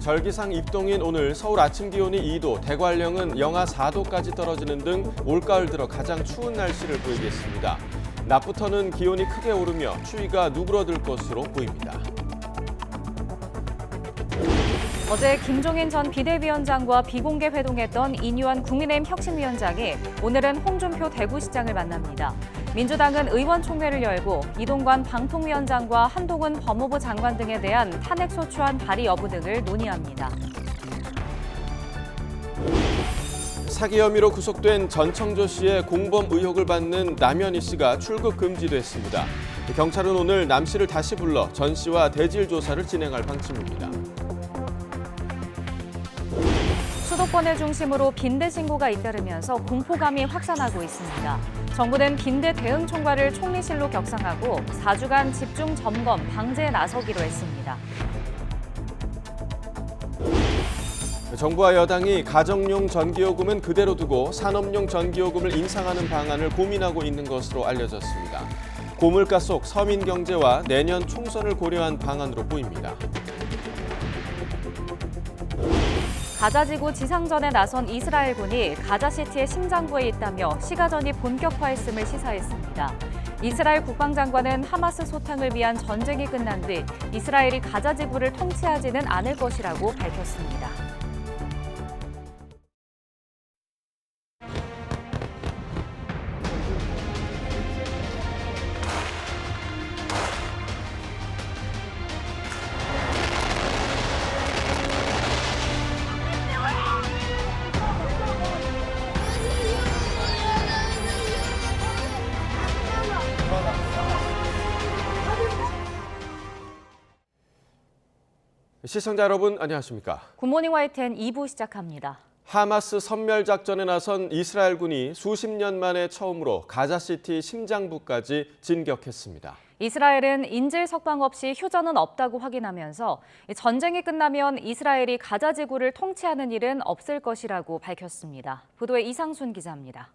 절기상 입동인 오늘 서울 아침 기온이 2도, 대관령은 영하 4도까지 떨어지는 등 올가을 들어 가장 추운 날씨를 보이겠습니다. 낮부터는 기온이 크게 오르며 추위가 누그러들 것으로 보입니다. 어제 김종인 전 비대위원장과 비공개 회동했던 이뉴한 국민의힘 혁신위원장이 오늘은 홍준표 대구시장을 만납니다. 민주당은 의원총회를 열고 이동관 방통위원장과 한동훈 법무부 장관 등에 대한 탄핵소추안 발의 여부 등을 논의합니다. 사기 혐의로 구속된 전청조 씨의 공범 의혹을 받는 남현희 씨가 출국 금지됐습니다. 경찰은 오늘 남 씨를 다시 불러 전 씨와 대질 조사를 진행할 방침입니다. 수도권을 중심으로 빈대 신고가 잇따르면서 공포감이 확산하고 있습니다. 정부는 빈대 대응 총괄을 총리실로 격상하고 4주간 집중 점검, 방제에 나서기로 했습니다. 정부와 여당이 가정용 전기요금은 그대로 두고 산업용 전기요금을 인상하는 방안을 고민하고 있는 것으로 알려졌습니다. 고물가 속 서민 경제와 내년 총선을 고려한 방안으로 보입니다. 가자지구 지상전에 나선 이스라엘군이 가자시티의 심장부에 있다며 시가전이 본격화했음을 시사했습니다. 이스라엘 국방장관은 하마스 소탕을 위한 전쟁이 끝난 뒤 이스라엘이 가자지구를 통치하지는 않을 것이라고 밝혔습니다. 시청자 여러분 안녕하십니까? 굿모닝 YTN 2부 시작합니다. 하마스 섬멸 작전에 나선 이스라엘군이 수십 년 만에 처음으로 가자시티 심장부까지 진격했습니다. 이스라엘은 인질 석방 없이 휴전은 없다고 확인하면서 전쟁이 끝나면 이스라엘이 가자지구를 통치하는 일은 없을 것이라고 밝혔습니다. 보도에 이상순 기자입니다.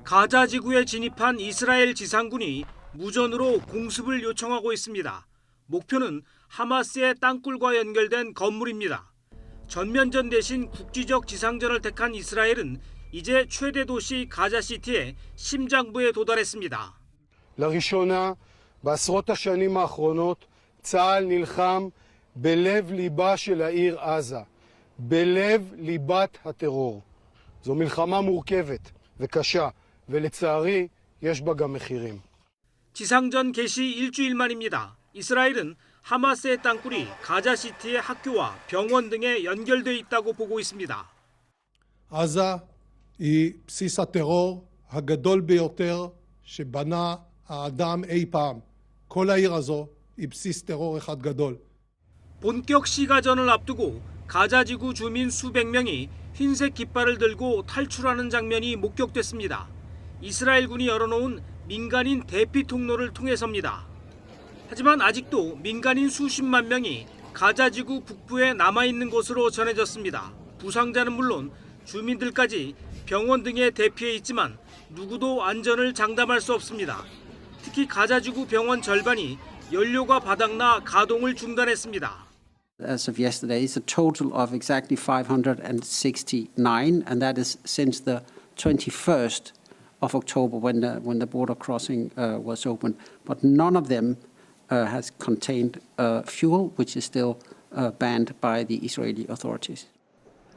가자지구에 진입한 이스라엘 지상군이 무전으로 공습을 요청하고 있습니다. 목표는 하마스의 땅굴과 연결된 건물입니다. 전면전 대신 국지적 지상전을 택한 이스라엘은 이제 최대 도시 가자시티의 심장부에 도달했습니다. לראשונה בעשרות השנים האחרונות צה"ל נלחם בלב ליבה של העיר עזה, בלב ליבת הטרור. זו מלחמה מורכבת וקשה, ולצערי יש בה גם מחירים. 지상전 개시 일주일 만입니다. 이스라엘은 하마스의 땅굴이 가자시티의 학교와 병원 등에 연결돼 있다고 보고 있습니다. עזה היא בסיס הטרור הגדול ביותר שבנה האדם אי פעם. כל העיר הזו היא בסיס טרור אחד גדול. 본격 시가전을 앞두고 가자지구 주민 수백 명이 흰색 깃발을 들고 탈출하는 장면이 목격됐습니다. 이스라엘군이 열어놓은 민간인 대피 통로를 통해서입니다. 하지만 아직도 민간인 수십만 명이 가자지구 북부에 남아있는 것으로 전해졌습니다. 부상자는 물론 주민들까지 병원 등에 대피해 있지만 누구도 안전을 장담할 수 없습니다. 특히 가자지구 병원 절반이 연료가 바닥나 가동을 중단했습니다. As of yesterday, it's a total of exactly 569, and that is since the 21st of October when the border crossing was open. But none of them has contained fuel, which is still banned by the Israeli authorities.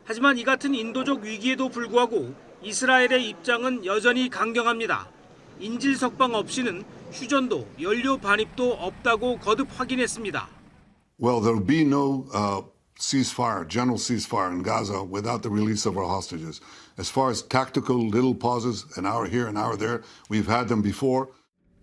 하지만 이 같은 인도적 위기에도 불구하고 이스라엘의 입장은 여전히 강경합니다. 인질 석방 없이는 휴전도 연료 반입도 없다고 거듭 확인했습니다. Well, there will be no ceasefire, general ceasefire in Gaza without the release of our hostages. As far as tactical little pauses, an hour here, an hour there, we've had them before.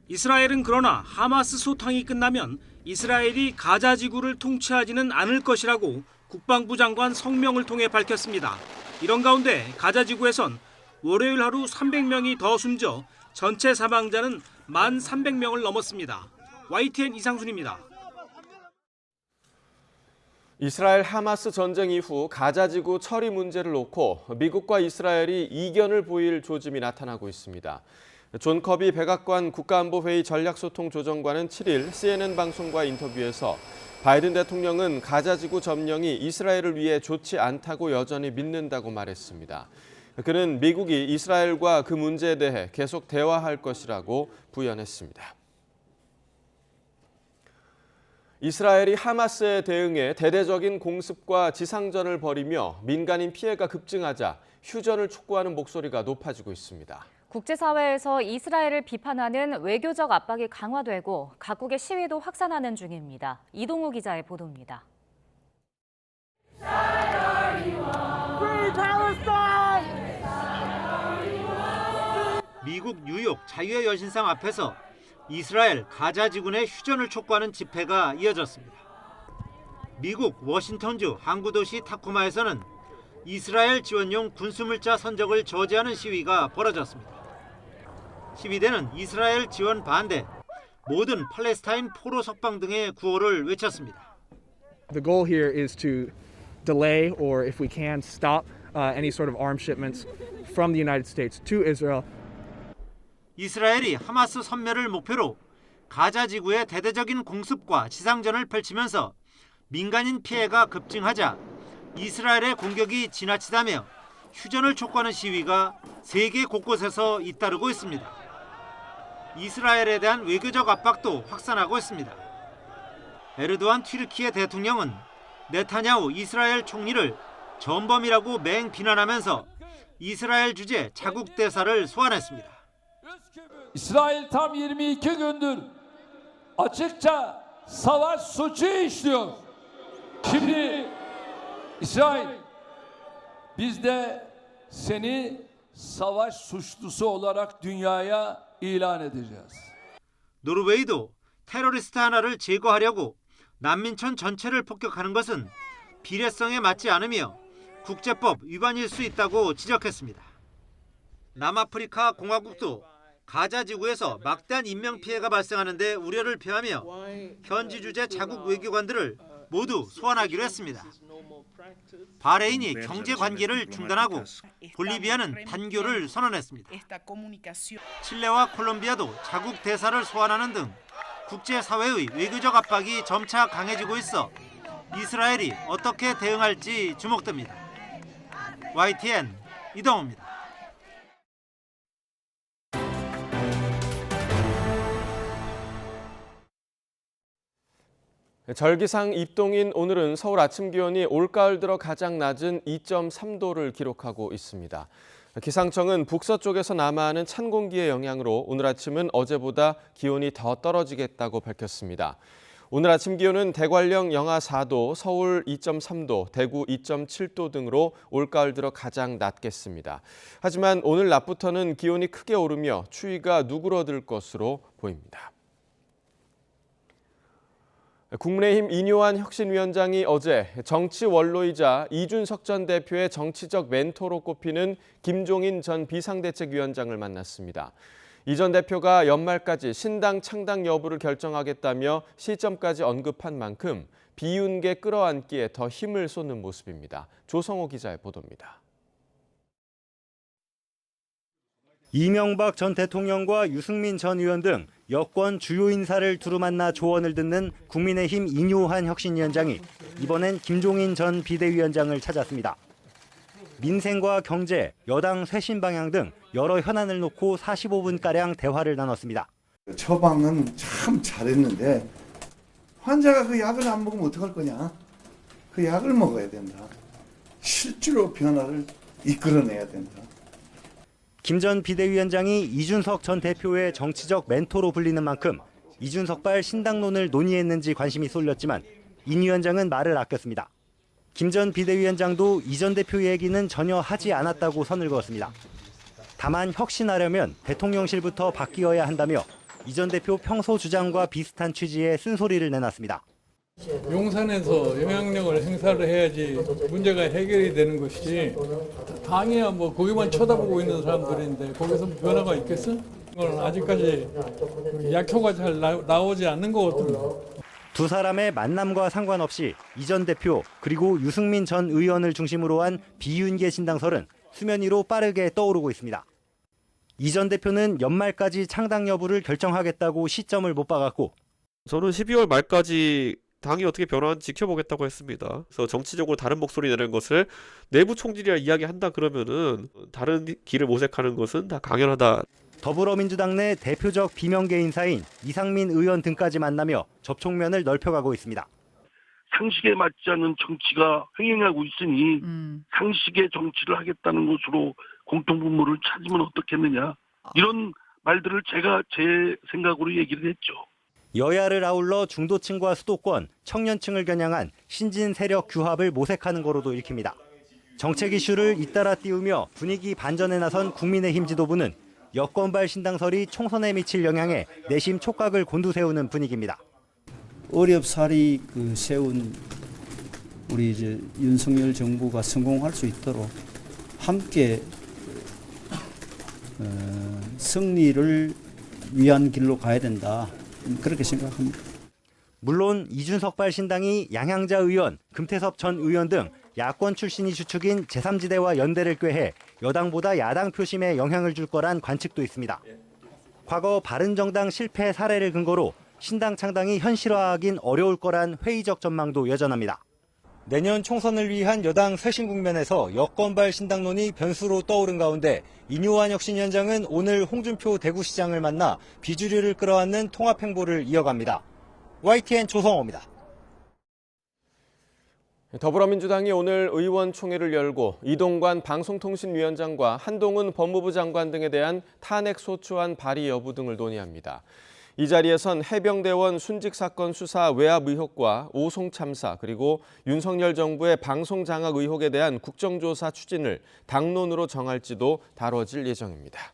이스라엘은 그러나 하마스 소탕이 끝나면 이스라엘이 가자지구를 통치하지는 않을 것이라고 국방부 장관 성명을 통해 밝혔습니다. 이런 가운데 가자지구에선 월요일 하루 300명이 더 숨져 전체 사망자는 1,300명을 넘었습니다. YTN 이상순입니다. 이스라엘 하마스 전쟁 이후 가자지구 처리 문제를 놓고 미국과 이스라엘이 이견을 보일 조짐이 나타나고 있습니다. 존 커비 백악관 국가안보회의 전략소통조정관은 7일 CNN 방송과 인터뷰에서 바이든 대통령은 가자 지구 점령이 이스라엘을 위해 좋지 않다고 여전히 믿는다고 말했습니다. 그는 미국이 이스라엘과 그 문제에 대해 계속 대화할 것이라고 부연했습니다. 이스라엘이 하마스에 대응해 대대적인 공습과 지상전을 벌이며 민간인 피해가 급증하자 휴전을 촉구하는 목소리가 높아지고 있습니다. 국제사회에서 이스라엘을 비판하는 외교적 압박이 강화되고 각국의 시위도 확산하는 중입니다. 이동우 기자의 보도입니다. 미국 뉴욕 자유의 여신상 앞에서 이스라엘 가자 지구 내 휴전을 촉구하는 집회가 이어졌습니다. 미국 워싱턴주 항구도시 타코마에서는 이스라엘 지원용 군수물자 선적을 저지하는 시위가 벌어졌습니다. 시위대는 이스라엘 지원 반대, 모든 팔레스타인 포로 석방 등의 구호를 외쳤습니다. The goal here is to delay or if we can stop any sort of arms shipments from the United States to Israel. 이스라엘이 하마스 섬멸을 목표로 가자 지구의 대대적인 공습과 지상전을 펼치면서 민간인 피해가 급증하자 이스라엘의 공격이 지나치다며 휴전을 촉구하는 시위가 세계 곳곳에서 잇따르고 있습니다. 이스라엘에 대한 외교적 압박도 확산하고 있습니다. 에르도안 튀르키예 대통령은 네타냐후 이스라엘 총리를 전범이라고 맹비난하면서 이스라엘 주재 자국 대사를 소환했습니다. İsrail tam 22 gündür açıkça savaş suçu işliyor. Şimdi İsrail biz de seni savaş suçlusu olarak dünyaya ilan edeceğiz. 노르웨이도 테러리스트 하나를 제거하려고 난민촌 전체를 폭격하는 것은 비례성에 맞지 않으며 국제법 위반일 수 있다고 지적했습니다. 남아프리카 공화국도 가자 지구에서 막대한 인명 피해가 발생하는데 우려를 표하며 현지 주재 자국 외교관들을 모두 소환하기로 했습니다. 바레인이 경제 관계를 중단하고 볼리비아는 단교를 선언했습니다. 칠레와 콜롬비아도 자국 대사를 소환하는 등 국제사회의 외교적 압박이 점차 강해지고 있어 이스라엘이 어떻게 대응할지 주목됩니다. YTN 이동호입니다. 절기상 입동인 오늘은 서울 아침 기온이 올가을 들어 가장 낮은 2.3도를 기록하고 있습니다. 기상청은 북서쪽에서 남하하는 찬 공기의 영향으로 오늘 아침은 어제보다 기온이 더 떨어지겠다고 밝혔습니다. 오늘 아침 기온은 대관령 영하 4도, 서울 2.3도, 대구 2.7도 등으로 올가을 들어 가장 낮겠습니다. 하지만 오늘 낮부터는 기온이 크게 오르며 추위가 누그러들 것으로 보입니다. 국민의힘 이뇨한 혁신위원장이 어제 정치 원로이자 이준석 전 대표의 정치적 멘토로 꼽히는 김종인 전 비상대책위원장을 만났습니다. 이 전 대표가 연말까지 신당 창당 여부를 결정하겠다며 시점까지 언급한 만큼 비윤계 끌어안기에 더 힘을 쏟는 모습입니다. 조성호 기자의 보도입니다. 이명박 전 대통령과 유승민 전 의원 등 여권 주요 인사를 두루 만나 조언을 듣는 국민의힘 이뇨한 혁신위원장이 이번엔 김종인 전 비대위원장을 찾았습니다. 민생과 경제, 여당 쇄신 방향 등 여러 현안을 놓고 45분가량 대화를 나눴습니다. 처방은 참 잘했는데 환자가 그 약을 안 먹으면 어떡할 거냐. 그 약을 먹어야 된다. 실제로 변화를 이끌어내야 된다. 김 전 비대위원장이 이준석 전 대표의 정치적 멘토로 불리는 만큼 이준석발 신당론을 논의했는지 관심이 쏠렸지만 인 위원장은 말을 아꼈습니다. 김 전 비대위원장도 이 전 대표 얘기는 전혀 하지 않았다고 선을 그었습니다. 다만 혁신하려면 대통령실부터 바뀌어야 한다며 이 전 대표 평소 주장과 비슷한 취지의 쓴소리를 내놨습니다. 용산에서 영향력을 행사를 해야지 문제가 해결이 되는 것이지 당이야 뭐 거기만 쳐다보고 있는 사람들인데 거기서 변화가 있겠어? 이건 아직까지 약효가 잘 나오지 않는 거거든요. 두 사람의 만남과 상관없이 이 전 대표 그리고 유승민 전 의원을 중심으로 한 비윤계 신당설은 수면 위로 빠르게 떠오르고 있습니다. 이 전 대표는 연말까지 창당 여부를 결정하겠다고 시점을 못 박았고 저는 12월 말까지 당이 어떻게 변화하는지 지켜보겠다고 했습니다. 그래서 정치적으로 다른 목소리 내는 것을 내부 총질이라 이야기한다 그러면은 다른 길을 모색하는 것은 다 강연하다. 더불어민주당 내 대표적 비명계 인사인 이상민 의원 등까지 만나며 접촉면을 넓혀가고 있습니다. 상식에 맞지 않는 정치가 횡행하고 있으니 상식의 정치를 하겠다는 것으로 공통분모를 찾으면 어떻겠느냐. 이런 말들을 제가 제 생각으로 얘기를 했죠. 여야를 아울러 중도층과 수도권, 청년층을 겨냥한 신진 세력 규합을 모색하는 거로도 읽힙니다. 정책 이슈를 잇따라 띄우며 분위기 반전에 나선 국민의힘 지도부는 여권발 신당설이 총선에 미칠 영향에 내심 촉각을 곤두세우는 분위기입니다. 어렵사리 세운 우리 이제 윤석열 정부가 성공할 수 있도록 함께 승리를 위한 길로 가야 된다. 그렇게 생각합니다. 물론 이준석발 신당이 양향자 의원, 금태섭 전 의원 등 야권 출신이 주축인 제3지대와 연대를 꾀해 여당보다 야당 표심에 영향을 줄 거란 관측도 있습니다. 과거 바른정당 실패 사례를 근거로 신당 창당이 현실화하긴 어려울 거란 회의적 전망도 여전합니다. 내년 총선을 위한 여당 쇄신 국면에서 여권발 신당론이 변수로 떠오른 가운데 이뇨한 혁신위원장은 오늘 홍준표 대구시장을 만나 비주류를 끌어안는 통합 행보를 이어갑니다. YTN 조성호입니다. 더불어민주당이 오늘 의원총회를 열고 이동관 방송통신위원장과 한동훈 법무부 장관 등에 대한 탄핵소추안 발의 여부 등을 논의합니다. 이 자리에선 해병대원 순직 사건 수사 외압 의혹과 오송 참사 그리고 윤석열 정부의 방송 장악 의혹에 대한 국정조사 추진을 당론으로 정할지도 다뤄질 예정입니다.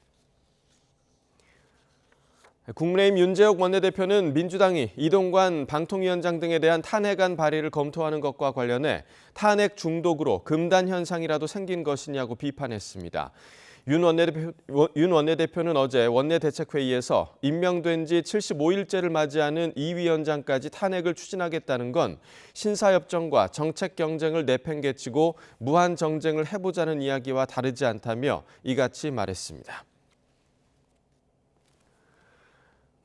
국민의힘 윤재옥 원내대표는 민주당이 이동관 방통위원장 등에 대한 탄핵안 발의를 검토하는 것과 관련해 탄핵 중독으로 금단 현상이라도 생긴 것이냐고 비판했습니다. 윤 원내대표는 어제 원내대책회의에서 임명된 지 75일째를 맞이하는 이 위원장까지 탄핵을 추진하겠다는 건 신사협정과 정책 경쟁을 내팽개치고 무한 정쟁을 해보자는 이야기와 다르지 않다며 이같이 말했습니다.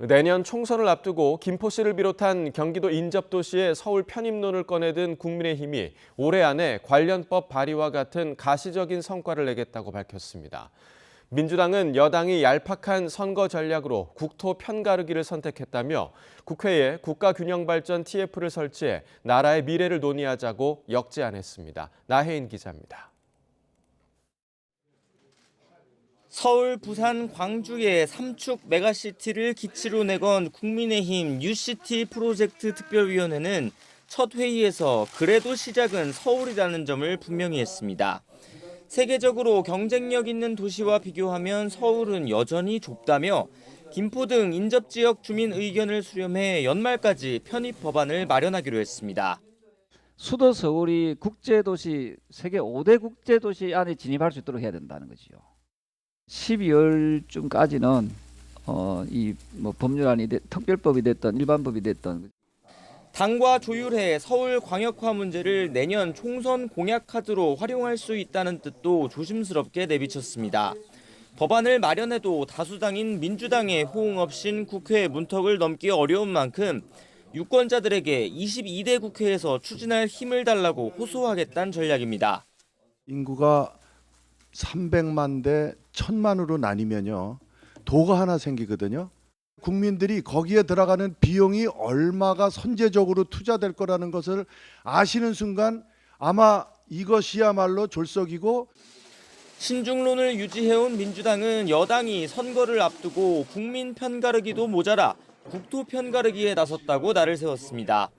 내년 총선을 앞두고 김포시를 비롯한 경기도 인접도시의 서울 편입론을 꺼내든 국민의힘이 올해 안에 관련법 발의와 같은 가시적인 성과를 내겠다고 밝혔습니다. 민주당은 여당이 얄팍한 선거 전략으로 국토 편가르기를 선택했다며 국회에 국가균형발전 TF를 설치해 나라의 미래를 논의하자고 역제안했습니다. 나혜인 기자입니다. 서울, 부산, 광주의 3축 메가시티를 기치로 내건 국민의힘 뉴시티 프로젝트 특별위원회는 첫 회의에서 그래도 시작은 서울이라는 점을 분명히 했습니다. 세계적으로 경쟁력 있는 도시와 비교하면 서울은 여전히 좁다며 김포 등 인접지역 주민 의견을 수렴해 연말까지 편입 법안을 마련하기로 했습니다. 수도 서울이 국제도시, 세계 5대 국제도시 안에 진입할 수 있도록 해야 된다는 거죠. 12월쯤까지는 법률안이 특별법이 됐던 일반법이 됐던 당과 조율해 서울 광역화 문제를 내년 총선 공약 카드로 활용할 수 있다는 뜻도 조심스럽게 내비쳤습니다. 법안을 마련해도 다수당인 민주당의 호응 없인 국회 문턱을 넘기 어려운 만큼 유권자들에게 22대 국회에서 추진할 힘을 달라고 호소하겠다는 전략입니다. 인구가 300만 대 1000만으로 나뉘면요. 도가 하나 생기거든요. 국민들이 거기에 들어가는 비용이 얼마가 선제적으로 투자될 거라는 것을 아시는 순간 아마 이것이야말로 졸속이고 신중론을 유지해온 민주당은 여당이 선거를 앞두고 국민 편가르기도 모자라 국토 편가르기에 나섰다고 날을 세웠습니다.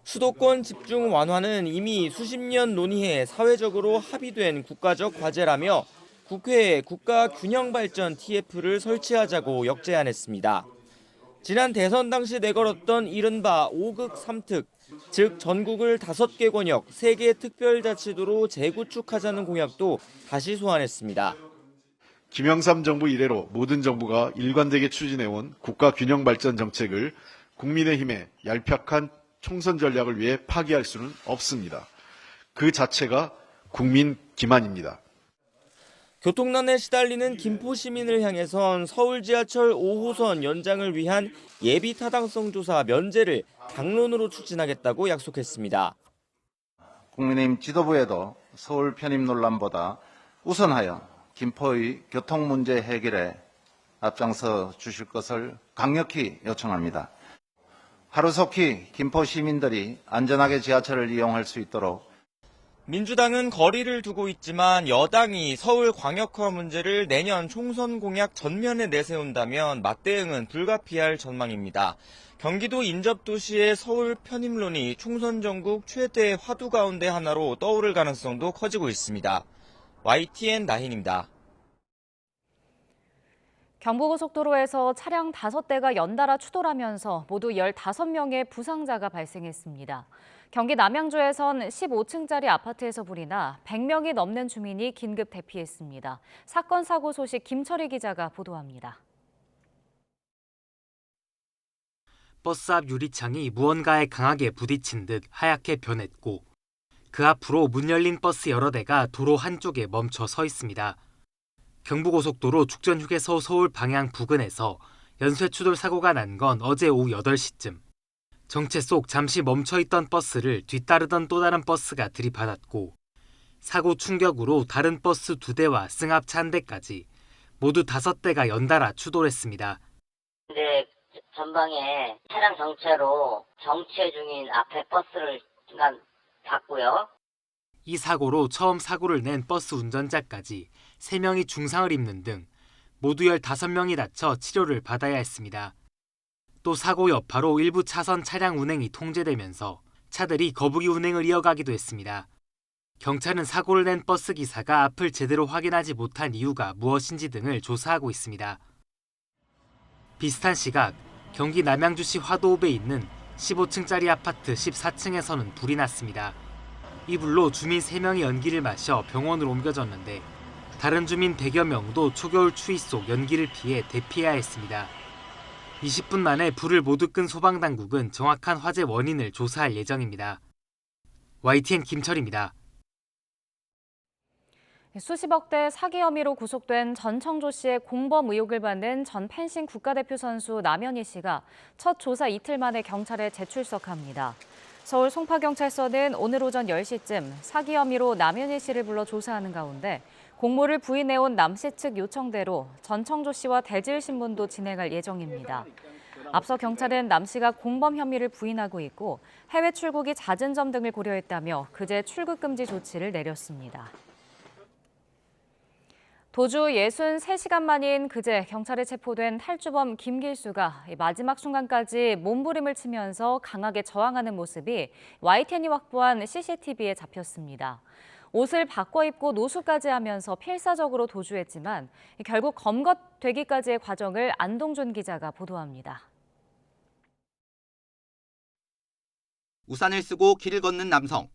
수도권 집중 완화는 이미 수십 년 논의해 사회적으로 합의된 국가적 과제라며 국회에 국가균형발전 TF를 설치하자고 역제안했습니다. 지난 대선 당시 내걸었던 이른바 5극 3특, 즉 전국을 5개 권역, 3개 특별자치도로 재구축하자는 공약도 다시 소환했습니다. 김영삼 정부 이래로 모든 정부가 일관되게 추진해온 국가균형발전 정책을 국민의힘의 얄팍한 총선 전략을 위해 파기할 수는 없습니다. 그 자체가 국민 기만입니다. 교통난에 시달리는 김포 시민을 향해선 서울 지하철 5호선 연장을 위한 예비 타당성 조사 면제를 당론으로 추진하겠다고 약속했습니다. 국민의힘 지도부에도 서울 편입 논란보다 우선하여 김포의 교통 문제 해결에 앞장서 주실 것을 강력히 요청합니다. 하루속히 김포 시민들이 안전하게 지하철을 이용할 수 있도록 민주당은 거리를 두고 있지만 여당이 서울광역화 문제를 내년 총선 공약 전면에 내세운다면 맞대응은 불가피할 전망입니다. 경기도 인접도시의 서울 편입론이 총선 전국 최대 화두 가운데 하나로 떠오를 가능성도 커지고 있습니다. YTN 나힌입니다. 경부고속도로에서 차량 5대가 연달아 추돌하면서 모두 15명의 부상자가 발생했습니다. 경기 남양주에선 15층짜리 아파트에서 불이 나 100명이 넘는 주민이 긴급 대피했습니다. 사건 사고 소식 김철희 기자가 보도합니다. 버스 앞 유리창이 무언가에 강하게 부딪힌 듯 하얗게 변했고 그 앞으로 문 열린 버스 여러 대가 도로 한쪽에 멈춰 서 있습니다. 경부고속도로 죽전휴게소 서울 방향 부근에서 연쇄 추돌 사고가 난 건 어제 오후 8시쯤. 정체 속 잠시 멈춰있던 버스를 뒤따르던 또 다른 버스가 들이받았고 사고 충격으로 다른 버스 2대와 승합차 1대까지 모두 5대가 연달아 추돌했습니다. 근데 전방에 차량 정체로 정체 중인 앞에 버스를 순간 봤고요. 이 사고로 처음 사고를 낸 버스 운전자까지 3명이 중상을 입는 등 모두 15명이 다쳐 치료를 받아야 했습니다. 또 사고 여파로 일부 차선 차량 운행이 통제되면서 차들이 거북이 운행을 이어가기도 했습니다. 경찰은 사고를 낸 버스 기사가 앞을 제대로 확인하지 못한 이유가 무엇인지 등을 조사하고 있습니다. 비슷한 시각 경기 남양주시 화도읍에 있는 15층짜리 아파트 14층에서는 불이 났습니다. 이 불로 주민 3명이 연기를 마셔 병원으로 옮겨졌는데 다른 주민 100여 명도 초겨울 추위 속 연기를 피해 대피해야 했습니다. 20분 만에 불을 모두 끈 소방당국은 정확한 화재 원인을 조사할 예정입니다. YTN 김철입니다. 수십억 대 사기 혐의로 구속된 전청조 씨의 공범 의혹을 받는 전 펜싱 국가대표 선수 남현희 씨가 첫 조사 이틀 만에 경찰에 재출석합니다. 서울 송파경찰서는 오늘 오전 10시쯤 사기 혐의로 남현희 씨를 불러 조사하는 가운데 공모를 부인해온 남 씨 측 요청대로 전청조 씨와 대질 신문도 진행할 예정입니다. 앞서 경찰은 남 씨가 공범 혐의를 부인하고 있고 해외 출국이 잦은 점 등을 고려했다며 그제 출국 금지 조치를 내렸습니다. 도주 63시간 만인 그제 경찰에 체포된 탈주범 김길수가 마지막 순간까지 몸부림을 치면서 강하게 저항하는 모습이 YTN이 확보한 CCTV에 잡혔습니다. 옷을 바꿔 입고 노숙까지 하면서 필사적으로 도주했지만 결국 검거되기까지의 과정을 안동준 기자가 보도합니다. 우산을 쓰고 길을 걷는 남성.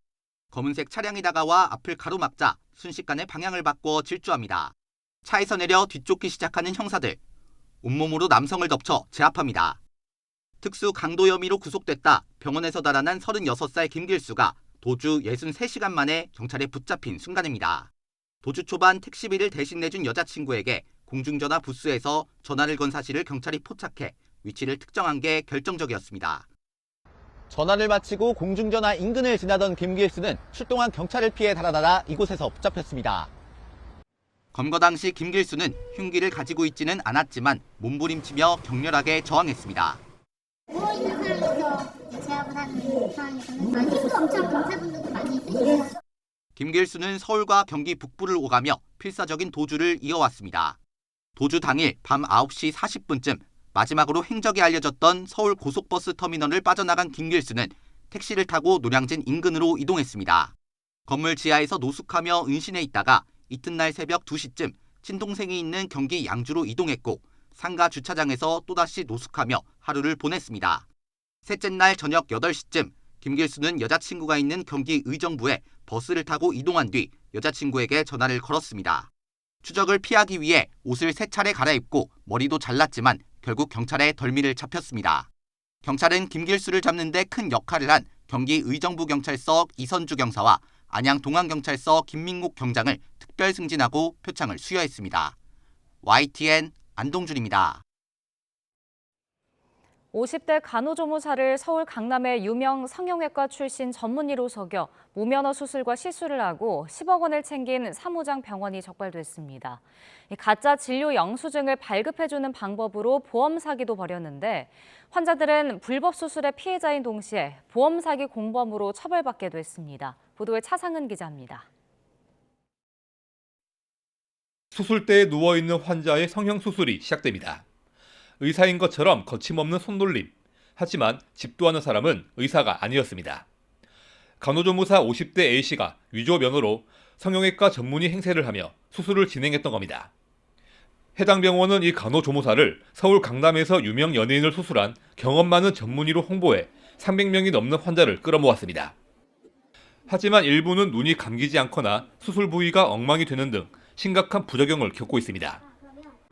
검은색 차량이 다가와 앞을 가로막자 순식간에 방향을 바꿔 질주합니다. 차에서 내려 뒤쫓기 시작하는 형사들. 온몸으로 남성을 덮쳐 제압합니다. 특수 강도 혐의로 구속됐다 병원에서 달아난 36살 김길수가 도주 63시간 만에 경찰에 붙잡힌 순간입니다. 도주 초반 택시비를 대신 내준 여자친구에게 공중전화 부스에서 전화를 건 사실을 경찰이 포착해 위치를 특정한 게 결정적이었습니다. 전화를 마치고 공중전화 인근을 지나던 김길수는 출동한 경찰을 피해 달아나다 이곳에서 붙잡혔습니다. 검거 당시 김길수는 흉기를 가지고 있지는 않았지만 몸부림치며 격렬하게 저항했습니다. 누워있는 사람에서 제압을 하는 상황에서는 힘도 엄청 경찰분들도 많이 있으시고. 김길수는 서울과 경기 북부를 오가며 필사적인 도주를 이어왔습니다. 도주 당일 밤 9시 40분쯤 마지막으로 행적이 알려졌던 서울 고속버스 터미널을 빠져나간 김길수는 택시를 타고 노량진 인근으로 이동했습니다. 건물 지하에서 노숙하며 은신해 있다가 이튿날 새벽 2시쯤 친동생이 있는 경기 양주로 이동했고 상가 주차장에서 또다시 노숙하며 하루를 보냈습니다. 셋째 날 저녁 8시쯤 김길수는 여자친구가 있는 경기 의정부에 버스를 타고 이동한 뒤 여자친구에게 전화를 걸었습니다. 추적을 피하기 위해 옷을 3차례 갈아입고 머리도 잘랐지만 결국 경찰에 덜미를 잡혔습니다. 경찰은 김길수를 잡는 데 큰 역할을 한 경기 의정부 경찰서 이선주 경사와 안양 동안경찰서 김민국 경장을 특별 승진하고 표창을 수여했습니다. YTN 안동준입니다. 50대 간호조무사를 서울 강남의 유명 성형외과 출신 전문의로 속여 무면허 수술과 시술을 하고 10억 원을 챙긴 사무장 병원이 적발됐습니다. 가짜 진료 영수증을 발급해주는 방법으로 보험 사기도 벌였는데 환자들은 불법 수술의 피해자인 동시에 보험 사기 공범으로 처벌받게 됐습니다. 보도에 차상은 기자입니다. 수술대에 누워있는 환자의 성형수술이 시작됩니다. 의사인 것처럼 거침없는 손놀림. 하지만 집도하는 사람은 의사가 아니었습니다. 간호조무사 50대 A씨가 위조 면허로 성형외과 전문의 행세를 하며 수술을 진행했던 겁니다. 해당 병원은 이 간호조무사를 서울 강남에서 유명 연예인을 수술한 경험 많은 전문의로 홍보해 300명이 넘는 환자를 끌어모았습니다. 하지만 일부는 눈이 감기지 않거나 수술 부위가 엉망이 되는 등 심각한 부작용을 겪고 있습니다.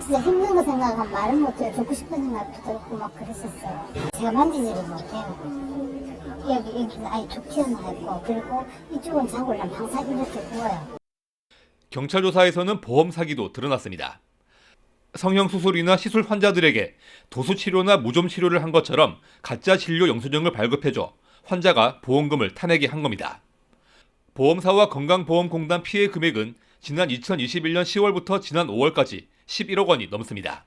진짜 힘든 거 생각하면 말은 못해요. 좋고 싶은 생각도 들고 막 그랬었어요. 제가 만지지를 못해요. 여기 아예 쭉 튀어나와 있고, 그리고 이쪽은 잡으려면 항상 이렇게 부어요. 경찰 조사에서는 보험 사기도 드러났습니다. 성형수술이나 시술 환자들에게 도수치료나 무좀치료를 한 것처럼 가짜 진료 영수증을 발급해줘 환자가 보험금을 타내게 한 겁니다. 보험사와 건강보험공단 피해 금액은 지난 2021년 10월부터 지난 5월까지 11억 원이 넘습니다.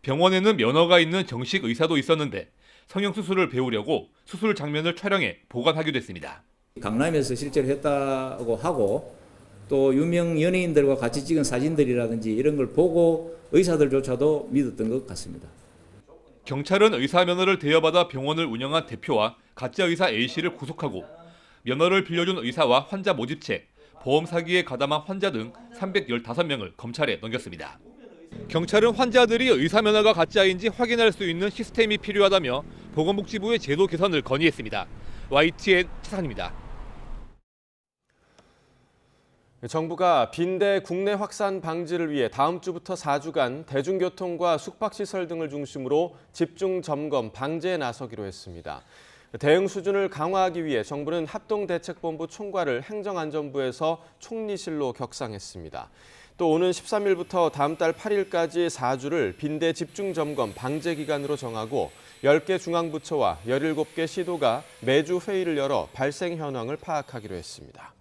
병원에는 면허가 있는 정식 의사도 있었는데 성형수술을 배우려고 수술 장면을 촬영해 보관하기도 했습니다. 강남에서 실제로 했다고 하고 또 유명 연예인들과 같이 찍은 사진들이라든지 이런 걸 보고 의사들조차도 믿었던 것 같습니다. 경찰은 의사 면허를 대여받아 병원을 운영한 대표와 가짜 의사 A씨를 구속하고 면허를 빌려준 의사와 환자 모집책, 보험 사기에 가담한 환자 등 315명을 검찰에 넘겼습니다. 경찰은 환자들이 의사 면허가 가짜인지 확인할 수 있는 시스템이 필요하다며 보건복지부의 제도 개선을 건의했습니다. YTN 차상입니다. 정부가 빈대 국내 확산 방지를 위해 다음 주부터 4주간 대중교통과 숙박시설 등을 중심으로 집중 점검 방제에 나서기로 했습니다. 대응 수준을 강화하기 위해 정부는 합동대책본부 총괄을 행정안전부에서 총리실로 격상했습니다. 또 오는 13일부터 다음 달 8일까지 4주를 빈대 집중점검 방제 기간으로 정하고 10개 중앙부처와 17개 시도가 매주 회의를 열어 발생 현황을 파악하기로 했습니다.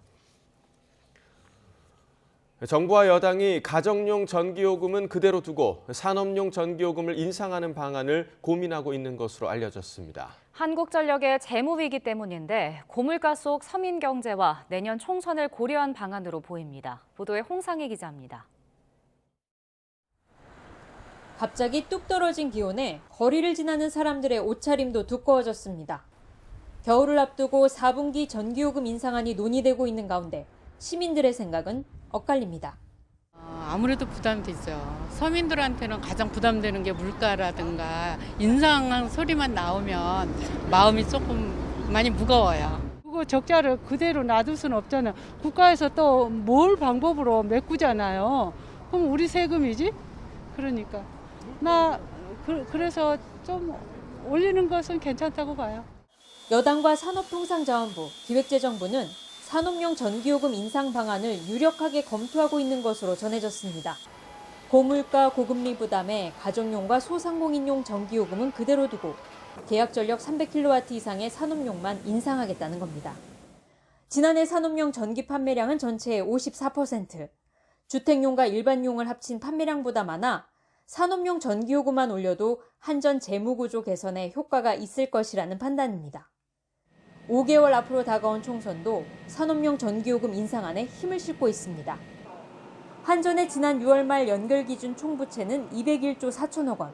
정부와 여당이 가정용 전기요금은 그대로 두고 산업용 전기요금을 인상하는 방안을 고민하고 있는 것으로 알려졌습니다. 한국전력의 재무 위기 때문인데 고물가 속 서민 경제와 내년 총선을 고려한 방안으로 보입니다. 보도에 홍상희 기자입니다. 갑자기 뚝 떨어진 기온에 거리를 지나는 사람들의 옷차림도 두꺼워졌습니다. 겨울을 앞두고 4분기 전기요금 인상안이 논의되고 있는 가운데 시민들의 생각은 엇갈립니다. 아무래도 부담되죠. 서민들한테는 가장 부담되는 게 물가라든가 인상한 소리만 나오면 마음이 조금 많이 무거워요. 그거 적자를 그대로 놔둘 수는 없잖아요. 국가에서 또 뭘 방법으로 메꾸잖아요. 그럼 우리 세금이지? 그러니까 그래서 좀 올리는 것은 괜찮다고 봐요. 여당과 산업통상자원부, 기획재정부는 산업용 전기요금 인상 방안을 유력하게 검토하고 있는 것으로 전해졌습니다. 고물가 고금리 부담에 가정용과 소상공인용 전기요금은 그대로 두고 계약 전력 300kW 이상의 산업용만 인상하겠다는 겁니다. 지난해 산업용 전기 판매량은 전체의 54%, 주택용과 일반용을 합친 판매량보다 많아 산업용 전기요금만 올려도 한전 재무구조 개선에 효과가 있을 것이라는 판단입니다. 5개월 앞으로 다가온 총선도 산업용 전기요금 인상안에 힘을 싣고 있습니다. 한전의 지난 6월 말 연결 기준 총부채는 201조 4천억 원.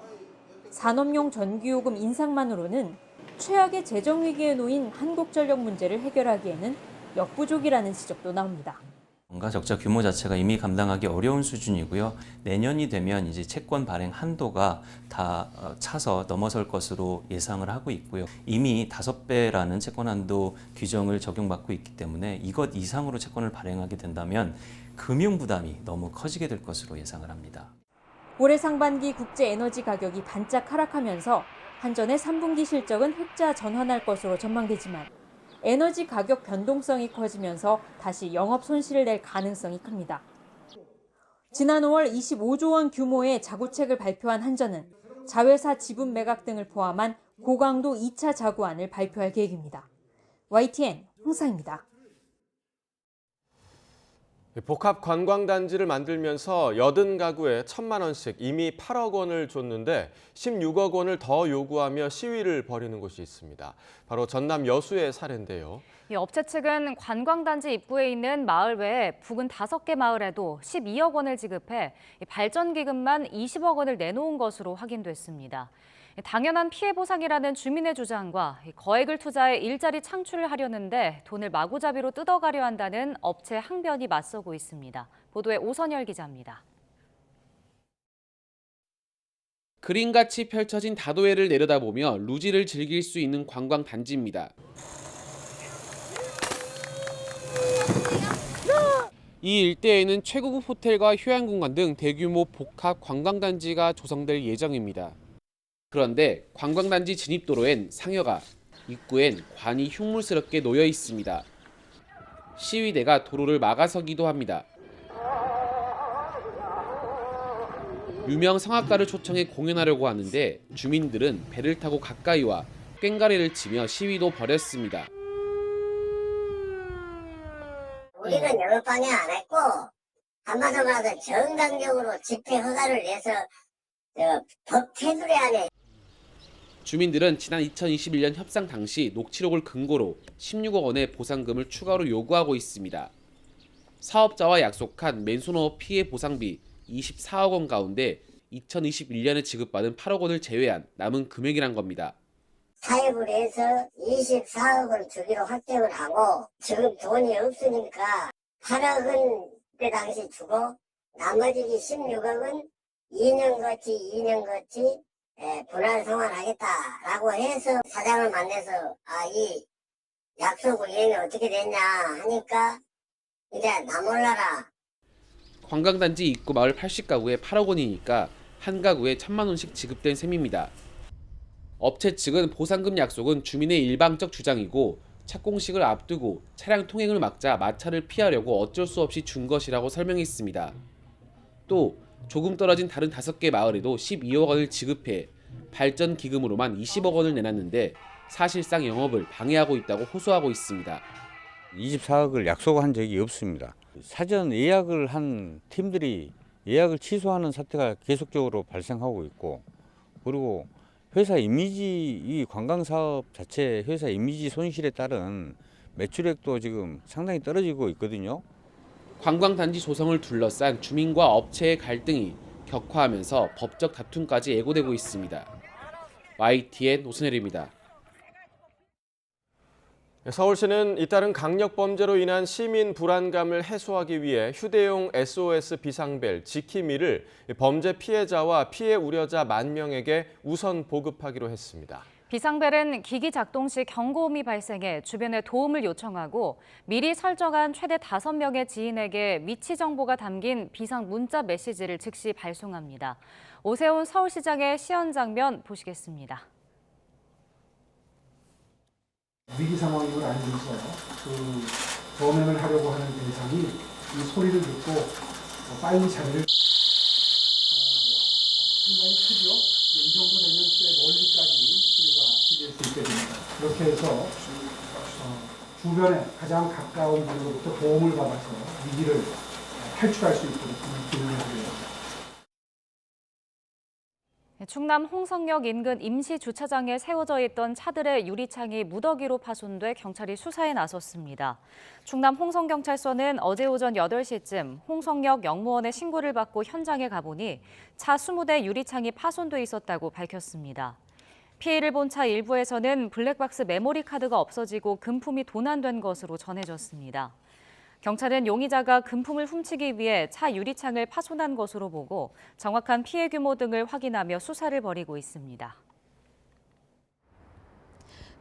산업용 전기요금 인상만으로는 최악의 재정 위기에 놓인 한국전력 문제를 해결하기에는 역부족이라는 지적도 나옵니다. 원가 적자 규모 자체가 이미 감당하기 어려운 수준이고요. 내년이 되면 이제 채권 발행 한도가 다 차서 넘어설 것으로 예상을 하고 있고요. 이미 5배라는 채권 한도 규정을 적용받고 있기 때문에 이것 이상으로 채권을 발행하게 된다면 금융 부담이 너무 커지게 될 것으로 예상을 합니다. 올해 상반기 국제 에너지 가격이 반짝 하락하면서 한전의 3분기 실적은 흑자 전환할 것으로 전망되지만 에너지 가격 변동성이 커지면서 다시 영업 손실을 낼 가능성이 큽니다. 지난 5월 25조 원 규모의 자구책을 발표한 한전은 자회사 지분 매각 등을 포함한 고강도 2차 자구안을 발표할 계획입니다. YTN 홍사입니다. 복합 관광단지를 만들면서 80가구에 1,000만 원씩 이미 8억 원을 줬는데 16억 원을 더 요구하며 시위를 벌이는 곳이 있습니다. 바로 전남 여수의 사례인데요. 이 업체 측은 관광단지 입구에 있는 마을 외에 부근 5개 마을에도 12억 원을 지급해 발전기금만 20억 원을 내놓은 것으로 확인됐습니다. 당연한 피해 보상이라는 주민의 주장과 거액을 투자해 일자리 창출을 하려는데 돈을 마구잡이로 뜯어가려 한다는 업체 항변이 맞서고 있습니다. 보도에 오선열 기자입니다. 그림같이 펼쳐진 다도해를 내려다보며 루지를 즐길 수 있는 관광단지입니다. 이 일대에는 최고급 호텔과 휴양공간 등 대규모 복합 관광단지가 조성될 예정입니다. 그런데 관광단지 진입도로엔 상여가, 입구엔 관이 흉물스럽게 놓여 있습니다. 시위대가 도로를 막아서기도 합니다. 유명 성악가를 초청해 공연하려고 하는데 주민들은 배를 타고 가까이 와 꽹과리를 치며 시위도 벌였습니다. 우리는 영업 방해 안 했고 한마디로 정당적으로 집회 허가를 내서 법 테두리 안에. 주민들은 지난 2021년 협상 당시 녹취록을 근거로 16억 원의 보상금을 추가로 요구하고 있습니다. 사업자와 약속한 맨손업 피해 보상비 24억 원 가운데 2021년에 지급받은 8억 원을 제외한 남은 금액이란 겁니다. 타협을 해서 24억을 주기로 확정을 하고 지금 돈이 없으니까 8억은 그때 당시 주고 나머지 16억은 2년 거치 분할 송환하겠다라고 해서 사장을 만나서 이 약속 이행이 어떻게 됐냐 하니까 이제 나 몰라라. 관광단지 입구 마을 80가구에 8억 원이니까 한 가구에 1,000만 원씩 지급된 셈입니다. 업체 측은 보상금 약속은 주민의 일방적 주장이고 착공식을 앞두고 차량 통행을 막자 마찰을 피하려고 어쩔 수 없이 준 것이라고 설명했습니다. 또 조금 떨어진 다른 5개 마을에도 12억 원을 지급해 발전 기금으로만 20억 원을 내놨는데 사실상 영업을 방해하고 있다고 호소하고 있습니다. 24억을 약속한 적이 없습니다. 사전 예약을 한 팀들이 예약을 취소하는 사태가 계속적으로 발생하고 있고, 그리고 회사 이미지, 이 관광사업 자체 회사 이미지 손실에 따른 매출액도 지금 상당히 떨어지고 있거든요. 관광단지 조성을 둘러싼 주민과 업체의 갈등이 격화하면서 법적 다툼까지 예고되고 있습니다. YTN 오선열입니다. 서울시는 잇따른 강력범죄로 인한 시민 불안감을 해소하기 위해 휴대용 SOS 비상벨 지키미를 범죄 피해자와 피해 우려자 10,000명에게 우선 보급하기로 했습니다. 비상벨은 기기 작동 시 경고음이 발생해 주변에 도움을 요청하고 미리 설정한 최대 5명의 지인에게 위치 정보가 담긴 비상 문자 메시지를 즉시 발송합니다. 오세훈 서울시장의 시연 장면 보시겠습니다. 위기 상황임을 알면서 범행을 하려고 하는 대상이 이 소리를 듣고 빨리 자리를 상당히 크죠. 이 정도 되면 꽤 멀리까지 소리가 들릴 수 있게 됩니다. 그렇게 해서 주변에 가장 가까운 분으로부터 도움을 받아서 위기를 탈출할 수 있도록 기능을 하겠습니다. 충남 홍성역 인근 임시 주차장에 세워져 있던 차들의 유리창이 무더기로 파손돼 경찰이 수사에 나섰습니다. 충남 홍성경찰서는 어제 오전 8시쯤 홍성역 영무원의 신고를 받고 현장에 가보니 차 20대 유리창이 파손돼 있었다고 밝혔습니다. 피해를 본 차 일부에서는 블랙박스 메모리 카드가 없어지고 금품이 도난된 것으로 전해졌습니다. 경찰은 용의자가 금품을 훔치기 위해 차 유리창을 파손한 것으로 보고 정확한 피해 규모 등을 확인하며 수사를 벌이고 있습니다.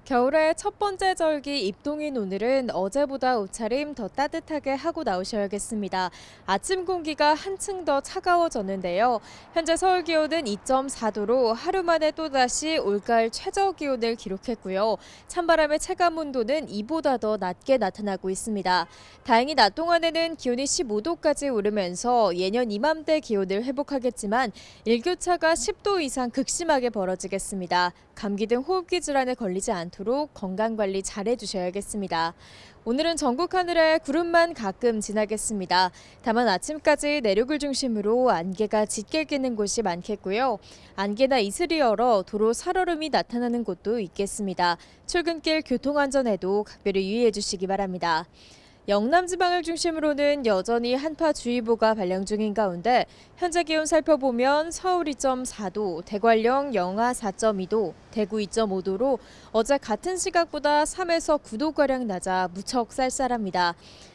겨울의 첫 번째 절기 입동인 오늘은 어제보다 옷차림 더 따뜻하게 하고 나오셔야겠습니다. 아침 공기가 한층 더 차가워졌는데요. 현재 서울 기온은 2.4도로 하루 만에 또다시 올가을 최저 기온을 기록했고요. 찬바람의 체감 온도는 이보다 더 낮게 나타나고 있습니다. 다행히 낮 동안에는 기온이 15도까지 오르면서 예년 이맘때 기온을 회복하겠지만 일교차가 10도 이상 극심하게 벌어지겠습니다. 감기 등 호흡기 질환에 걸리지 않도록 건강관리 잘 해주셔야겠습니다. 오늘은 전국 하늘에 구름만 가끔 지나겠습니다. 다만 아침까지 내륙을 중심으로 안개가 짙게 끼는 곳이 많겠고요. 안개나 이슬이 얼어 도로 살얼음이 나타나는 곳도 있겠습니다. 출근길 교통안전에도 각별히 유의해 주시기 바랍니다. 영남 지방을 중심으로는 여전히 한파주의보가 발령 중인 가운데 현재 기온 살펴보면 서울 2.4도, 대관령 영하 4.2도, 대구 2.5도로 어제 같은 시각보다 3에서 9도가량 낮아 무척 쌀쌀합니다.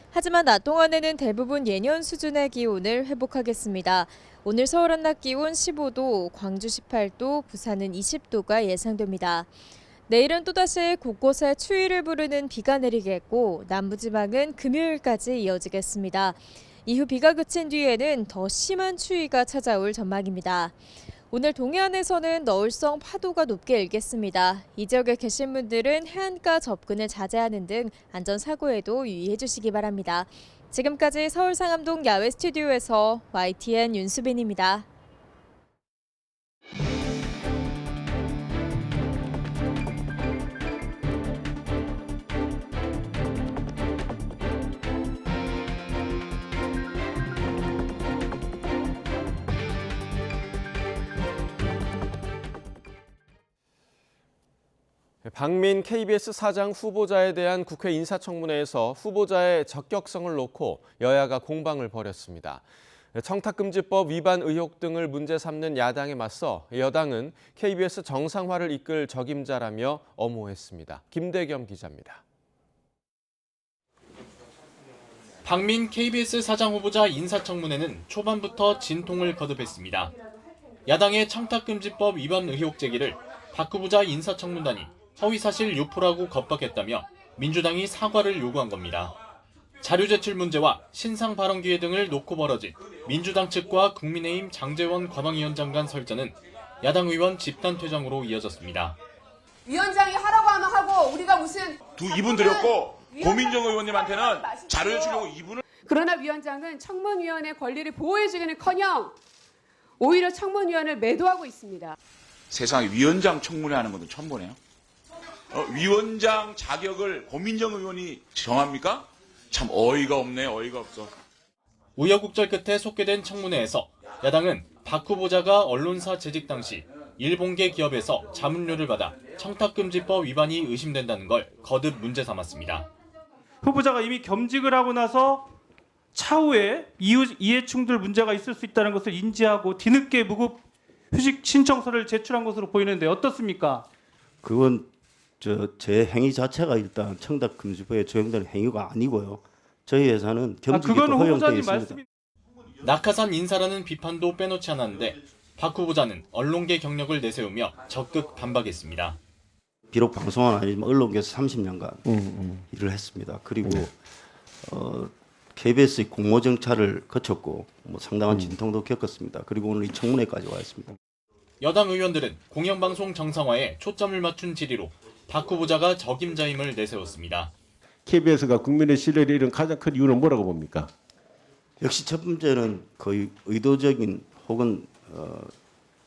하지만 낮 동안에는 대부분 예년 수준의 기온을 회복하겠습니다. 오늘 서울 한낮 기온 15도, 광주 18도, 부산은 20도가 예상됩니다. 내일은 또다시 곳곳에 추위를 부르는 비가 내리겠고 남부지방은 금요일까지 이어지겠습니다. 이후 비가 그친 뒤에는 더 심한 추위가 찾아올 전망입니다. 오늘 동해안에서는 너울성 파도가 높게 일겠습니다. 이 지역에 계신 분들은 해안가 접근을 자제하는 등 안전사고에도 유의해 주시기 바랍니다. 지금까지 서울 상암동 야외 스튜디오에서 YTN 윤수빈입니다. 박민 KBS 사장 후보자에 대한 국회 인사청문회에서 후보자의 적격성을 놓고 여야가 공방을 벌였습니다. 청탁금지법 위반 의혹 등을 문제 삼는 야당에 맞서 여당은 KBS 정상화를 이끌 적임자라며 엄호했습니다. 김대겸 기자입니다. 박민 KBS 사장 후보자 인사청문회는 초반부터 진통을 거듭했습니다. 야당의 청탁금지법 위반 의혹 제기를 박 후보자 인사청문단이 허위사실 유포라고 겁박했다며 민주당이 사과를 요구한 겁니다. 자료 제출 문제와 신상 발언 기회 등을 놓고 벌어진 민주당 측과 국민의힘 장제원 과방위원장 간 설전은 야당 의원 집단 퇴장으로 이어졌습니다. 위원장이 하라고 하면 하고 우리가 무슨 이분 드렸고 고민정 의원님한테는 자료 주려고 이분을. 그러나 위원장은 청문위원회 권리를 보호해주기는커녕 오히려 청문위원을 매도하고 있습니다. 세상에 위원장 청문회 하는 것도 처음 보네요. 위원장 자격을 고민정 의원이 정합니까? 참 어이가 없네, 어이가 없어. 우여곡절 끝에 속개된 청문회에서 야당은 박 후보자가 언론사 재직 당시 일본계 기업에서 자문료를 받아 청탁금지법 위반이 의심된다는 걸 거듭 문제 삼았습니다. 후보자가 이미 겸직을 하고 나서 차후에 이해충돌 문제가 있을 수 있다는 것을 인지하고 뒤늦게 무급 휴직 신청서를 제출한 것으로 보이는데 어떻습니까? 그건 제 행위 자체가 일단 청탁금지법에 적용되는 행위가 아니고요. 저희 회사는 겸직이 또 허용되어 있습니다. 낙하산 인사라는 비판도 빼놓지 않았는데 박 후보자는 언론계 경력을 내세우며 적극 반박했습니다. 비록 방송은 아니지만 언론계에서 30년간 일을 했습니다. 그리고 KBS의 공모정찰을 거쳤고 상당한 진통도 겪었습니다. 그리고 오늘 이 청문회까지 와 있습니다. 여당 의원들은 공영방송 정상화에 초점을 맞춘 질의로 박 후보자가 적임자임을 내세웠습니다. KBS가 국민의 신뢰를 잃은 가장 큰 이유는 뭐라고 봅니까? 역시 첫 번째는 거의 의도적인 혹은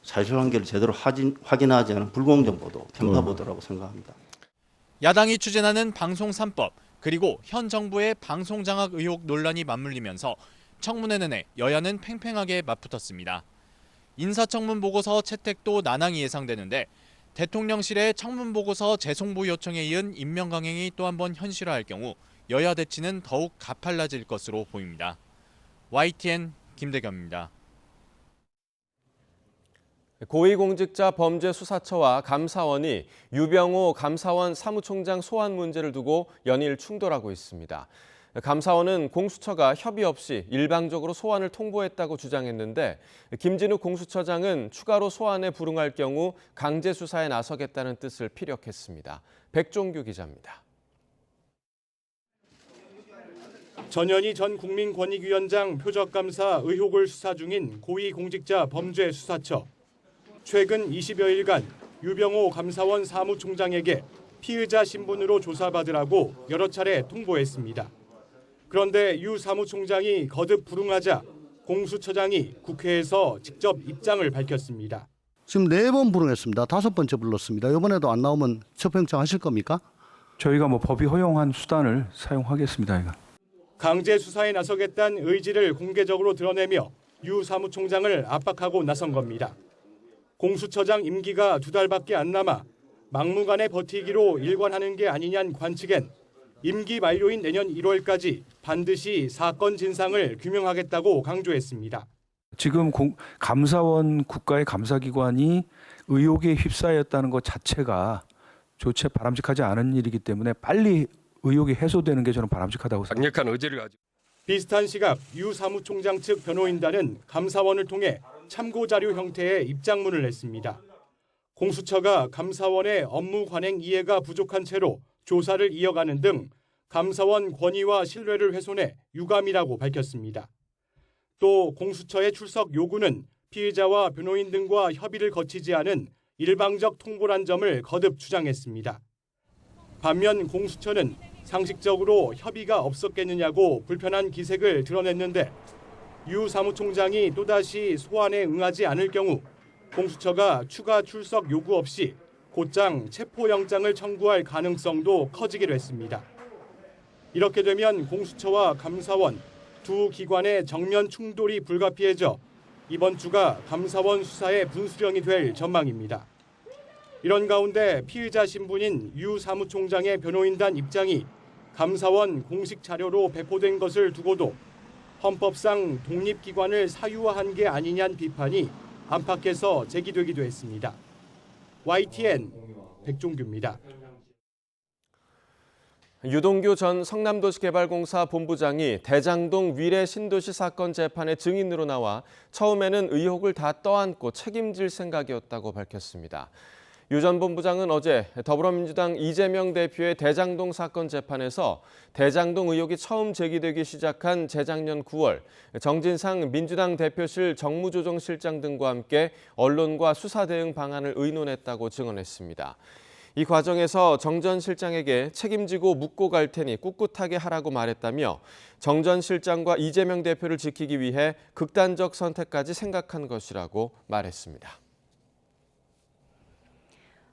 사실관계를 제대로 확인하지 않은 불공정 보도, 편파 보도라고 생각합니다. 야당이 추진하는 방송 3법 그리고 현 정부의 방송 장악 의혹 논란이 맞물리면서 청문회 내내 여야는 팽팽하게 맞붙었습니다. 인사청문 보고서 채택도 난항이 예상되는데 대통령실의 청문 보고서 재송부 요청에 이은 임명 강행이 또 한 번 현실화할 경우 여야 대치는 더욱 가팔라질 것으로 보입니다. YTN 김대겸입니다. 고위공직자 범죄수사처와 감사원이 유병호 감사원 사무총장 소환 문제를 두고 연일 충돌하고 있습니다. 감사원은 공수처가 협의 없이 일방적으로 소환을 통보했다고 주장했는데 김진욱 공수처장은 추가로 소환에 불응할 경우 강제 수사에 나서겠다는 뜻을 피력했습니다. 백종규 기자입니다. 전현희 전 국민권익위원장 표적감사 의혹을 수사 중인 고위공직자 범죄수사처. 최근 20여일간 유병호 감사원 사무총장에게 피의자 신분으로 조사받으라고 여러 차례 통보했습니다. 그런데 유 사무총장이 거듭 불응하자 공수처장이 국회에서 직접 입장을 밝혔습니다. 지금 4번 불응했습니다. 5번째 불렀습니다. 이번에도 안 나오면 체포영장 하실 겁니까? 저희가 법이 허용한 수단을 사용하겠습니다. 이거. 강제 수사에 나서겠다는 의지를 공개적으로 드러내며 유 사무총장을 압박하고 나선 겁니다. 공수처장 임기가 2달밖에 안 남아 막무가내 버티기로 일관하는 게 아니냐는 관측엔 임기 만료인 내년 1월까지 반드시 사건 진상을 규명하겠다고 강조했습니다. 지금 감사원 국가의 감사기관이 의혹에 휩싸였다는 것 자체가 조차 바람직하지 않은 일이기 때문에 빨리 의혹이 해소되는 게 저는 바람직하다고 생각합니다. 강력한 의지를 가지고 비슷한 시각 유 사무총장 측 변호인단은 감사원을 통해 참고자료 형태의 입장문을 냈습니다. 공수처가 감사원의 업무 관행 이해가 부족한 채로 조사를 이어가는 등 감사원 권위와 신뢰를 훼손해 유감이라고 밝혔습니다. 또 공수처의 출석 요구는 피의자와 변호인 등과 협의를 거치지 않은 일방적 통보란 점을 거듭 주장했습니다. 반면 공수처는 상식적으로 협의가 없었겠느냐고 불편한 기색을 드러냈는데 유 사무총장이 또다시 소환에 응하지 않을 경우 공수처가 추가 출석 요구 없이 곧장 체포영장을 청구할 가능성도 커지기로 했습니다. 이렇게 되면 공수처와 감사원 두 기관의 정면 충돌이 불가피해져 이번 주가 감사원 수사의 분수령이 될 전망입니다. 이런 가운데 피의자 신분인 유 사무총장의 변호인단 입장이 감사원 공식 자료로 배포된 것을 두고도 헌법상 독립기관을 사유화한 게 아니냐는 비판이 안팎에서 제기되기도 했습니다. YTN 백종규입니다. 유동규 전 성남도시개발공사 본부장이 대장동 위례 신도시 사건 재판의 증인으로 나와 처음에는 의혹을 다 떠안고 책임질 생각이었다고 밝혔습니다. 유 전 본부장은 어제 더불어민주당 이재명 대표의 대장동 사건 재판에서 대장동 의혹이 처음 제기되기 시작한 재작년 9월 정진상 민주당 대표실 정무조정실장 등과 함께 언론과 수사 대응 방안을 의논했다고 증언했습니다. 이 과정에서 정 전 실장에게 책임지고 묻고 갈 테니 꿋꿋하게 하라고 말했다며 정 전 실장과 이재명 대표를 지키기 위해 극단적 선택까지 생각한 것이라고 말했습니다.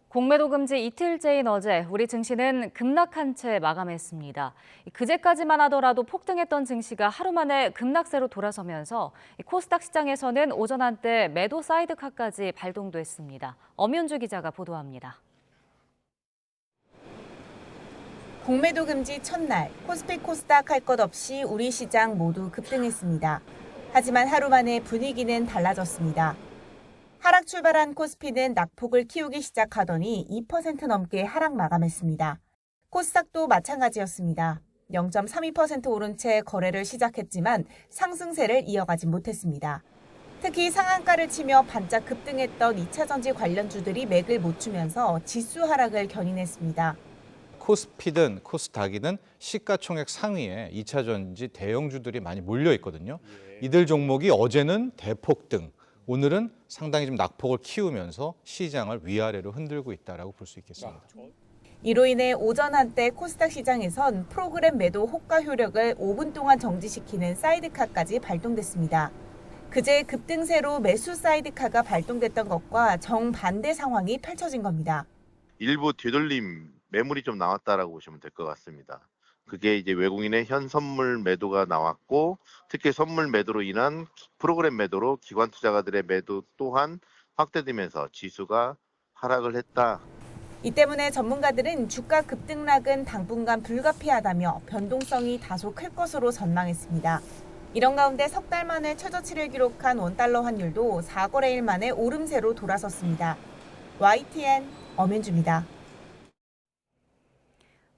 공매도 금지 이틀째인 어제 우리 증시는 급락한 채 마감했습니다. 그제까지만 하더라도 폭등했던 증시가 하루 만에 급락세로 돌아서면서 코스닥 시장에서는 오전 한때 매도 사이드카까지 발동됐습니다. 엄윤주 기자가 보도합니다. 공매도 금지 첫날 코스피 코스닥 할 것 없이 우리 시장 모두 급등했습니다. 하지만 하루 만에 분위기는 달라졌습니다. 하락 출발한 코스피는 낙폭을 키우기 시작하더니 2% 넘게 하락 마감했습니다. 코스닥도 마찬가지였습니다. 0.32% 오른 채 거래를 시작했지만 상승세를 이어가지 못했습니다. 특히 상한가를 치며 반짝 급등했던 2차전지 관련주들이 맥을 못 추면서 지수 하락을 견인했습니다. 코스피든 코스닥이든 시가총액 상위에 2차전지 대형주들이 많이 몰려 있거든요. 이들 종목이 어제는 대폭등, 오늘은 상당히 좀 낙폭을 키우면서 시장을 위아래로 흔들고 있다라고 볼 수 있겠습니다. 이로 인해 오전 한때 코스닥 시장에선 프로그램 매도 호가 효력을 5분 동안 정지시키는 사이드카까지 발동됐습니다. 그제 급등세로 매수 사이드카가 발동됐던 것과 정반대 상황이 펼쳐진 겁니다. 일부 뒤돌림 매물이 좀 나왔다라고 보시면 될 것 같습니다. 그게 이제 외국인의 현 선물 매도가 나왔고 특히 선물 매도로 인한 프로그램 매도로 기관 투자가들의 매도 또한 확대되면서 지수가 하락을 했다. 이 때문에 전문가들은 주가 급등락은 당분간 불가피하다며 변동성이 다소 클 것으로 전망했습니다. 이런 가운데 석 달 만에 최저치를 기록한 원달러 환율도 4거래일 만에 오름세로 돌아섰습니다. YTN 엄윤주입니다.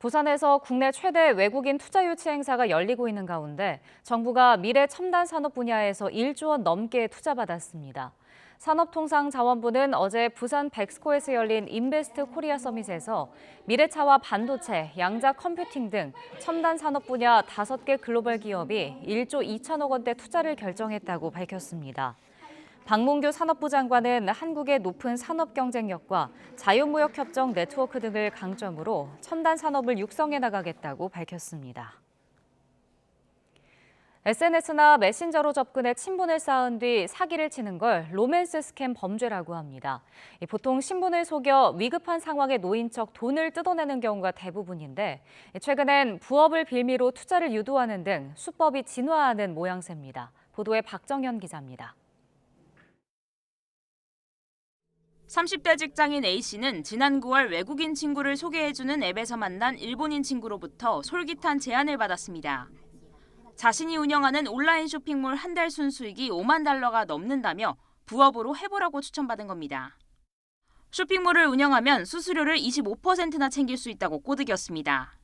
부산에서 국내 최대 외국인 투자 유치 행사가 열리고 있는 가운데 정부가 미래 첨단 산업 분야에서 1조 원 넘게 투자받았습니다. 산업통상자원부는 어제 부산 백스코에서 열린 인베스트 코리아 서밋에서 미래차와 반도체, 양자 컴퓨팅 등 첨단 산업 분야 5개 글로벌 기업이 1조 2천억 원대 투자를 결정했다고 밝혔습니다. 박문규 산업부 장관은 한국의 높은 산업 경쟁력과 자유무역협정 네트워크 등을 강점으로 첨단 산업을 육성해 나가겠다고 밝혔습니다. SNS나 메신저로 접근해 친분을 쌓은 뒤 사기를 치는 걸 로맨스 스캠 범죄라고 합니다. 보통 신분을 속여 위급한 상황에 놓인 척 돈을 뜯어내는 경우가 대부분인데 최근엔 부업을 빌미로 투자를 유도하는 등 수법이 진화하는 모양새입니다. 보도에 박정현 기자입니다. 30대 직장인 A씨는 지난 9월 외국인 친구를 소개해주는 앱에서 만난 일본인 친구로부터 솔깃한 제안을 받았습니다. 자신이 운영하는 온라인 쇼핑몰 한 달 순수익이 5만 달러가 넘는다며 부업으로 해보라고 추천받은 겁니다. 쇼핑몰을 운영하면 수수료를 25%나 챙길 수 있다고 꼬드겼습니다.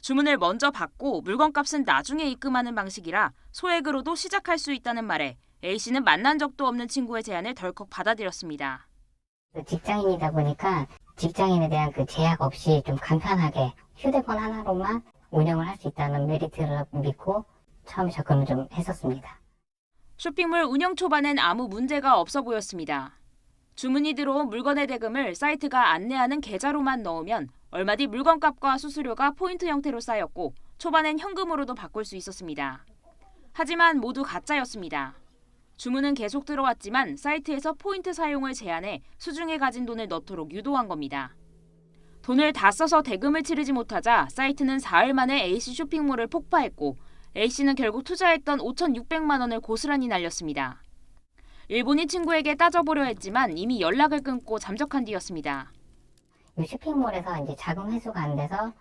주문을 먼저 받고 물건값은 나중에 입금하는 방식이라 소액으로도 시작할 수 있다는 말에 A씨는 만난 적도 없는 친구의 제안을 덜컥 받아들였습니다. 직장인이다 보니까 직장인에 대한 그 제약 없이 좀 간편하게 휴대폰 하나로만 운영을 할 수 있다는 메리트를 믿고 처음에 접근을 좀 했었습니다. 쇼핑몰 운영 초반엔 아무 문제가 없어 보였습니다. 주문이 들어온 물건의 대금을 사이트가 안내하는 계좌로만 넣으면 얼마 뒤 물건값과 수수료가 포인트 형태로 쌓였고 초반엔 현금으로도 바꿀 수 있었습니다. 하지만 모두 가짜였습니다. 주문은 계속 들어왔지만 사이트에서 포인트 사용을 제한해 수중에 가진 돈을 넣도록 유도한 겁니다. 돈을 다 써서 대금을 치르지 못하자 사이트는 사흘 만에 A씨 쇼핑몰을 폭파했고 A씨는 결국 투자했던 5,600만 원을 고스란히 날렸습니다. 일본인 친구에게 따져보려 했지만 이미 연락을 끊고 잠적한 뒤였습니다. 이 쇼핑몰에서 이제 자금 회수가 안 돼서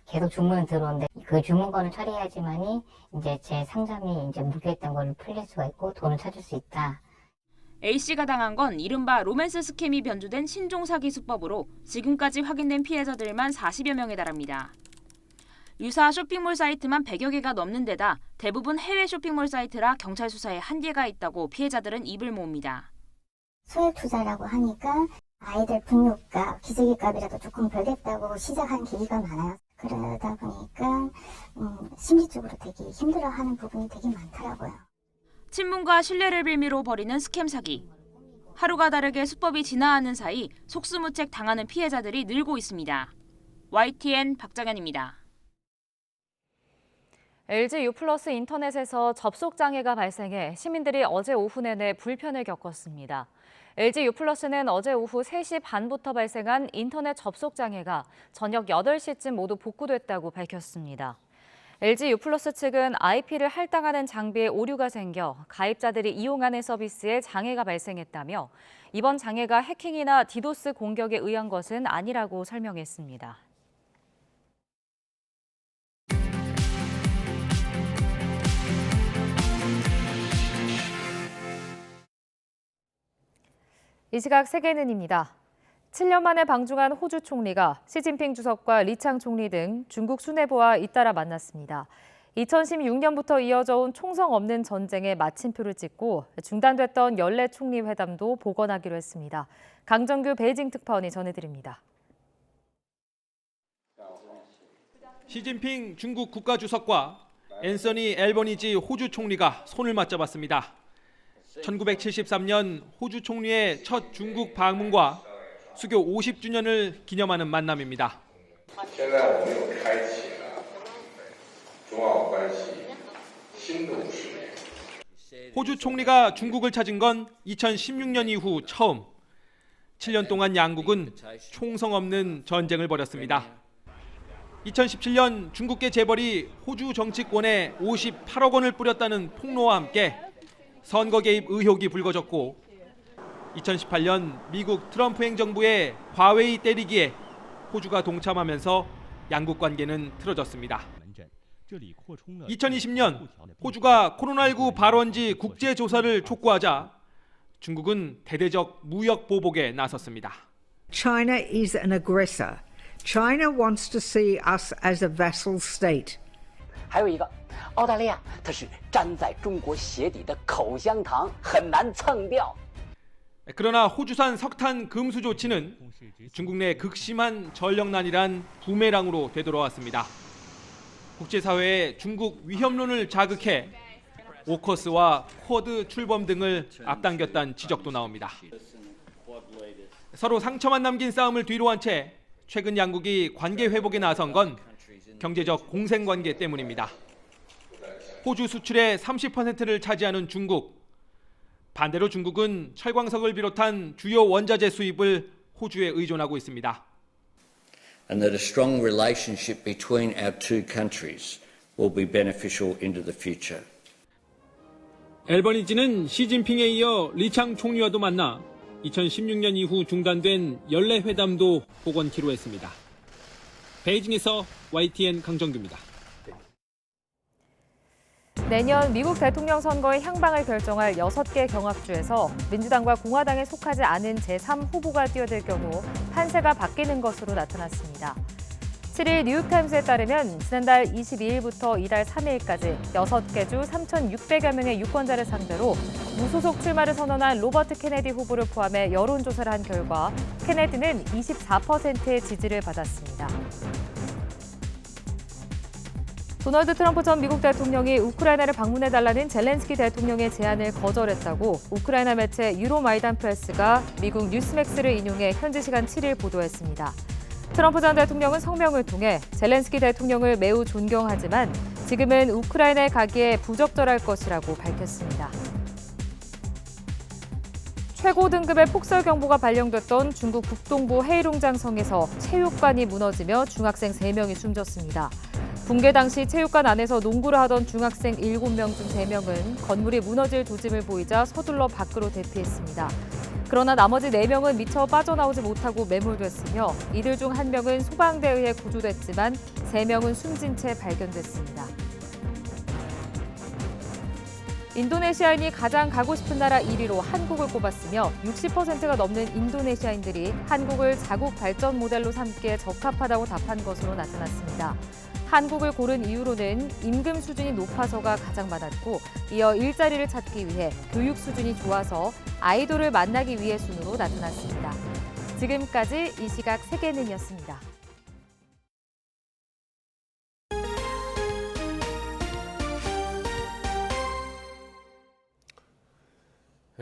계속 주문은 들어오는데 그 주문건을 처리해야지만이 이제 제 상점이 이제 묶여있던 걸 풀릴 수가 있고 돈을 찾을 수 있다. A씨가 당한 건 이른바 로맨스 스캠이 변주된 신종 사기 수법으로 지금까지 확인된 피해자들만 40여 명에 달합니다. 유사 쇼핑몰 사이트만 100여 개가 넘는 데다 대부분 해외 쇼핑몰 사이트라 경찰 수사에 한계가 있다고 피해자들은 입을 모읍니다. 소액 투자라고 하니까 아이들 분유값, 기저귀값이라도 조금 벌겠다고 시작한 계기가 많아요. 그러다 보니까 심리적으로 되게 힘들어하는 부분이 되게 많더라고요. 친분과 신뢰를 빌미로 벌이는 스캠 사기. 하루가 다르게 수법이 진화하는 사이 속수무책 당하는 피해자들이 늘고 있습니다. YTN 박정현입니다. LG U+ 인터넷에서 접속 장애가 발생해 시민들이 어제 오후 내내 불편을 겪었습니다. LG U+는 어제 오후 3시 반부터 발생한 인터넷 접속 장애가 저녁 8시쯤 모두 복구됐다고 밝혔습니다. LG U+ 측은 IP를 할당하는 장비에 오류가 생겨 가입자들이 이용하는 서비스에 장애가 발생했다며 이번 장애가 해킹이나 디도스 공격에 의한 것은 아니라고 설명했습니다. 이 시각 세계는입니다. 7년 만에 방중한 호주 총리가 시진핑 주석과 리창 총리 등 중국 수뇌부와 잇따라 만났습니다. 2016년부터 이어져 온 총성 없는 전쟁에 마침표를 찍고 중단됐던 연례 총리 회담도 복원하기로 했습니다. 강정규 베이징 특파원이 전해드립니다. 시진핑 중국 국가주석과 앤서니 앨버니지 호주 총리가 손을 맞잡았습니다. 1973년 호주 총리의 첫 중국 방문과 수교 50주년을 기념하는 만남입니다. 호주 총리가 중국을 찾은 건 2016년 이후 처음. 7년 동안 양국은 총성 없는 전쟁을 벌였습니다. 2017년 중국계 재벌이 호주 정치권에 58억 원을 뿌렸다는 폭로와 함께 선거 개입 의혹이 불거졌고 2018년 미국 트럼프 행정부의 과웨이 때리기에 호주가 동참하면서 양국 관계는 틀어졌습니다. 2020년 호주가 코로나19 발원지 국제조사를 촉구하자 중국은 대대적 무역 보복에 나섰습니다. China is an aggressor, China wants to see us as a vassal state. 还有一个，澳大利亚它是站在中国鞋底的口香糖，很难蹭掉。 그러나 호주산 석탄 금수 조치는 중국 내 극심한 전력난이란 부메랑으로 되돌아왔습니다. 국제사회의 중국 위협론을 자극해 오커스와 쿼드 출범 등을 앞당겼다는 지적도 나옵니다. 서로 상처만 남긴 싸움을 뒤로 한 채 최근 양국이 관계 회복에 나선 건 경제적 공생관계 때문입니다. 호주 수출의 30%를 차지하는 중국. 반대로 중국은 철광석을 비롯한 주요 원자재 수입을 호주에 의존하고 있습니다. And that a strong relationship between our two countries will be beneficial into the future. 앨버니지는 시진핑에 이어 리창 총리와도 만나 2016년 이후 중단된 연례 회담도 복원키로 했습니다. 베이징에서 YTN 강정규입니다. 내년 미국 대통령 선거의 향방을 결정할 6개 경합주에서 민주당과 공화당에 속하지 않은 제3후보가 뛰어들 경우 판세가 바뀌는 것으로 나타났습니다. 7일 뉴욕타임스에 따르면 지난달 22일부터 이달 3일까지 6개 주 3,600여 명의 유권자를 상대로 무소속 출마를 선언한 로버트 케네디 후보를 포함해 여론조사를 한 결과 케네디는 24%의 지지를 받았습니다. 도널드 트럼프 전 미국 대통령이 우크라이나를 방문해달라는 젤렌스키 대통령의 제안을 거절했다고 우크라이나 매체 유로마이단 프레스가 미국 뉴스맥스를 인용해 현지 시간 7일 보도했습니다. 트럼프 전 대통령은 성명을 통해 젤렌스키 대통령을 매우 존경하지만 지금은 우크라이나에 가기에 부적절할 것이라고 밝혔습니다. 최고 등급의 폭설 경보가 발령됐던 중국 북동부 헤이룽장성에서 체육관이 무너지며 중학생 3명이 숨졌습니다. 붕괴 당시 체육관 안에서 농구를 하던 중학생 7명 중 3명은 건물이 무너질 조짐을 보이자 서둘러 밖으로 대피했습니다. 그러나 나머지 4명은 미처 빠져나오지 못하고 매몰됐으며 이들 중 1명은 소방대에 의해 구조됐지만 3명은 숨진 채 발견됐습니다. 인도네시아인이 가장 가고 싶은 나라 1위로 한국을 꼽았으며 60%가 넘는 인도네시아인들이 한국을 자국 발전 모델로 삼기에 적합하다고 답한 것으로 나타났습니다. 한국을 고른 이유로는 임금 수준이 높아서가 가장 많았고 이어 일자리를 찾기 위해 교육 수준이 좋아서 아이돌을 만나기 위해 순으로 나타났습니다. 지금까지 이 시각 세계는이었습니다.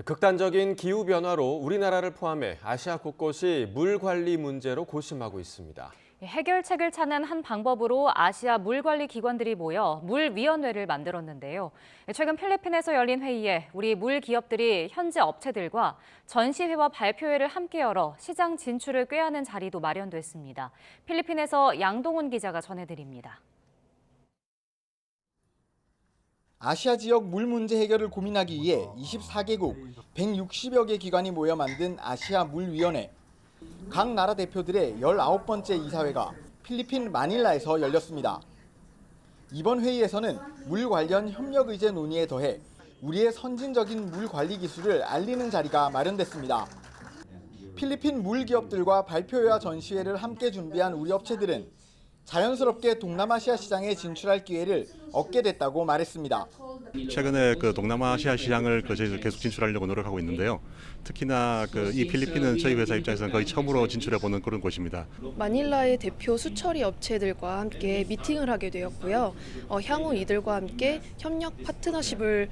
극단적인 기후변화로 우리나라를 포함해 아시아 곳곳이 물 관리 문제로 고심하고 있습니다. 해결책을 찾는 한 방법으로 아시아 물관리 기관들이 모여 물위원회를 만들었는데요. 최근 필리핀에서 열린 회의에 우리 물 기업들이 현지 업체들과 전시회와 발표회를 함께 열어 시장 진출을 꾀하는 자리도 마련됐습니다. 필리핀에서 양동훈 기자가 전해드립니다. 아시아 지역 물 문제 해결을 고민하기 위해 24개국 160여 개 기관이 모여 만든 아시아 물위원회. 각 나라 대표들의 19번째 이사회가 필리핀 마닐라에서 열렸습니다. 이번 회의에서는 물 관련 협력 의제 논의에 더해 우리의 선진적인 물 관리 기술을 알리는 자리가 마련됐습니다. 필리핀 물 기업들과 발표회와 전시회를 함께 준비한 우리 업체들은 자연스럽게 동남아시아 시장에 진출할 기회를 얻게 됐다고 말했습니다. 최근에 동남아시아 시장을 저희가 계속 진출하려고 노력하고 있는데요. 특히나 이 필리핀은 저희 회사 입장에서는 거의 처음으로 진출해보는 그런 곳입니다. 마닐라의 대표 수처리 업체들과 함께 미팅을 하게 되었고요. 향후 이들과 함께 협력 파트너십을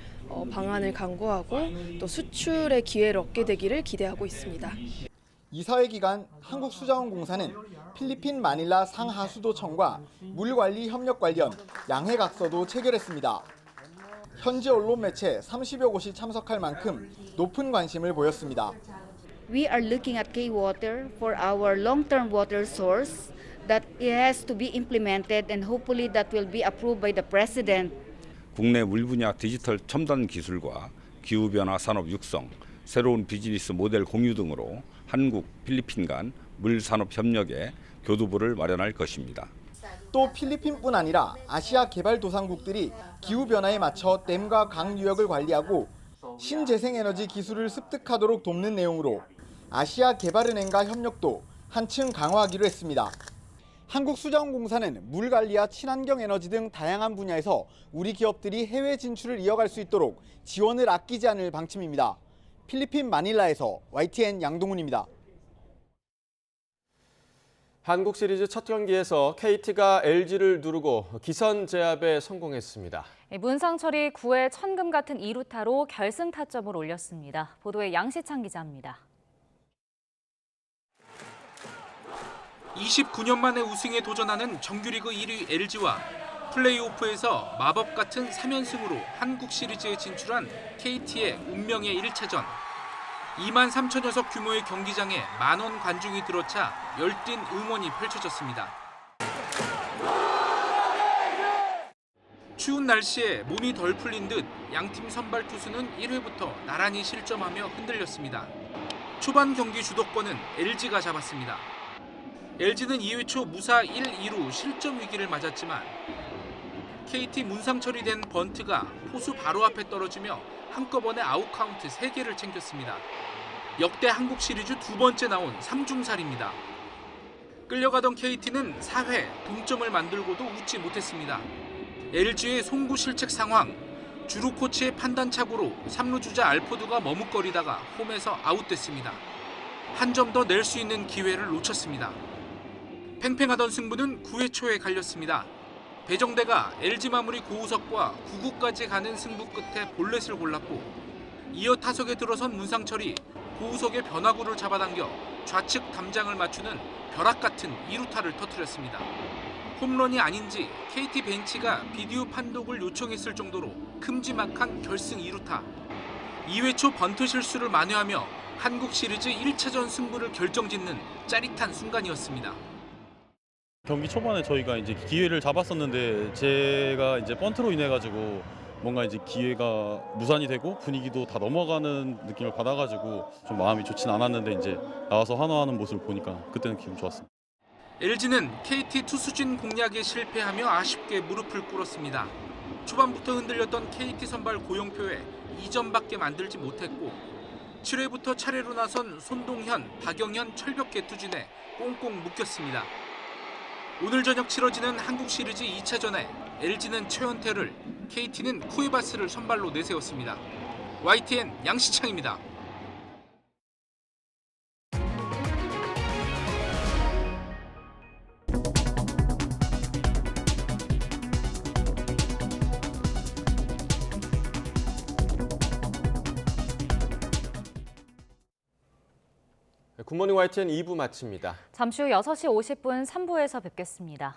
방안을 강구하고 또 수출의 기회를 얻게 되기를 기대하고 있습니다. 이사회 기간 한국수자원공사는 필리핀 마닐라 상하수도청과 물관리 협력 관련 양해각서도 체결했습니다. 현지 언론 매체 30여 곳이 참석할 만큼 높은 관심을 보였습니다. We are looking at K-Water for our long-term water source that it has to be implemented and hopefully that will be approved by the President. 국내 물 분야 디지털 첨단 기술과 기후변화 산업 육성, 새로운 비즈니스 모델 공유 등으로 한국, 필리핀 간 물산업 협력에 교두보를 마련할 것입니다. 또 필리핀뿐 아니라 아시아 개발도상국들이 기후변화에 맞춰 댐과 강 유역을 관리하고 신재생에너지 기술을 습득하도록 돕는 내용으로 아시아 개발은행과 협력도 한층 강화하기로 했습니다. 한국수자원공사는 물 관리와 친환경 에너지 등 다양한 분야에서 우리 기업들이 해외 진출을 이어갈 수 있도록 지원을 아끼지 않을 방침입니다. 필리핀 마닐라에서 YTN 양동훈입니다. 한국 시리즈 첫 경기에서 KT가 LG를 누르고 기선 제압에 성공했습니다. 문상철이 9회 천금 같은 2루타로 결승 타점을 올렸습니다. 보도에 양시창 기자입니다. 29년 만에 우승에 도전하는 정규리그 1위 LG와 플레이오프에서 마법 같은 3연승으로 한국 시리즈에 진출한 KT의 운명의 1차전. 2만 3천여 석 규모의 경기장에 만원 관중이 들어차 열띤 응원이 펼쳐졌습니다. 추운 날씨에 몸이 덜 풀린 듯 양팀 선발 투수는 1회부터 나란히 실점하며 흔들렸습니다. 초반 경기 주도권은 LG가 잡았습니다. LG는 2회 초 무사 1-2루 실점 위기를 맞았지만 KT 문상철이 된 번트가 포수 바로 앞에 떨어지며 한꺼번에 아웃 카운트 3개를 챙겼습니다. 역대 한국 시리즈 두 번째 나온 3중살입니다. 끌려가던 KT는 4회 동점을 만들고도 웃지 못했습니다. LG의 송구 실책 상황, 주루 코치의 판단착오로 3루 주자 알포드가 머뭇거리다가 홈에서 아웃됐습니다. 한 점 더 낼 수 있는 기회를 놓쳤습니다. 팽팽하던 승부는 9회 초에 갈렸습니다. 배정대가 LG 마무리 고우석과 9구까지 가는 승부 끝에 볼넷을 골랐고 이어 타석에 들어선 문상철이 고우석의 변화구를 잡아당겨 좌측 담장을 맞추는 벼락 같은 2루타를 터뜨렸습니다. 홈런이 아닌지 KT 벤치가 비디오 판독을 요청했을 정도로 큼지막한 결승 2루타. 2회 초 번트 실수를 만회하며 한국 시리즈 1차전 승부를 결정짓는 짜릿한 순간이었습니다. 경기 초반에 저희가 이제 기회를 잡았었는데 제가 이제 번트로 인해 가지고 뭔가 이제 기회가 무산이 되고 분위기도 다 넘어가는 느낌을 받아가지고 좀 마음이 좋진 않았는데 이제 나와서 환호하는 모습을 보니까 그때는 기분 좋았습니다. LG는 KT 투수진 공략에 실패하며 아쉽게 무릎을 꿇었습니다. 초반부터 흔들렸던 KT 선발 고용표에 2점밖에 만들지 못했고 7회부터 차례로 나선 손동현, 박영현, 철벽계 투진에 꽁꽁 묶였습니다. 오늘 저녁 치러지는 한국 시리즈 2차전에 LG는 최원태를, KT는 쿠에바스를 선발로 내세웠습니다. YTN 양시창입니다. 굿모닝 YTN 2부 마칩니다. 잠시 후 6시 50분 3부에서 뵙겠습니다.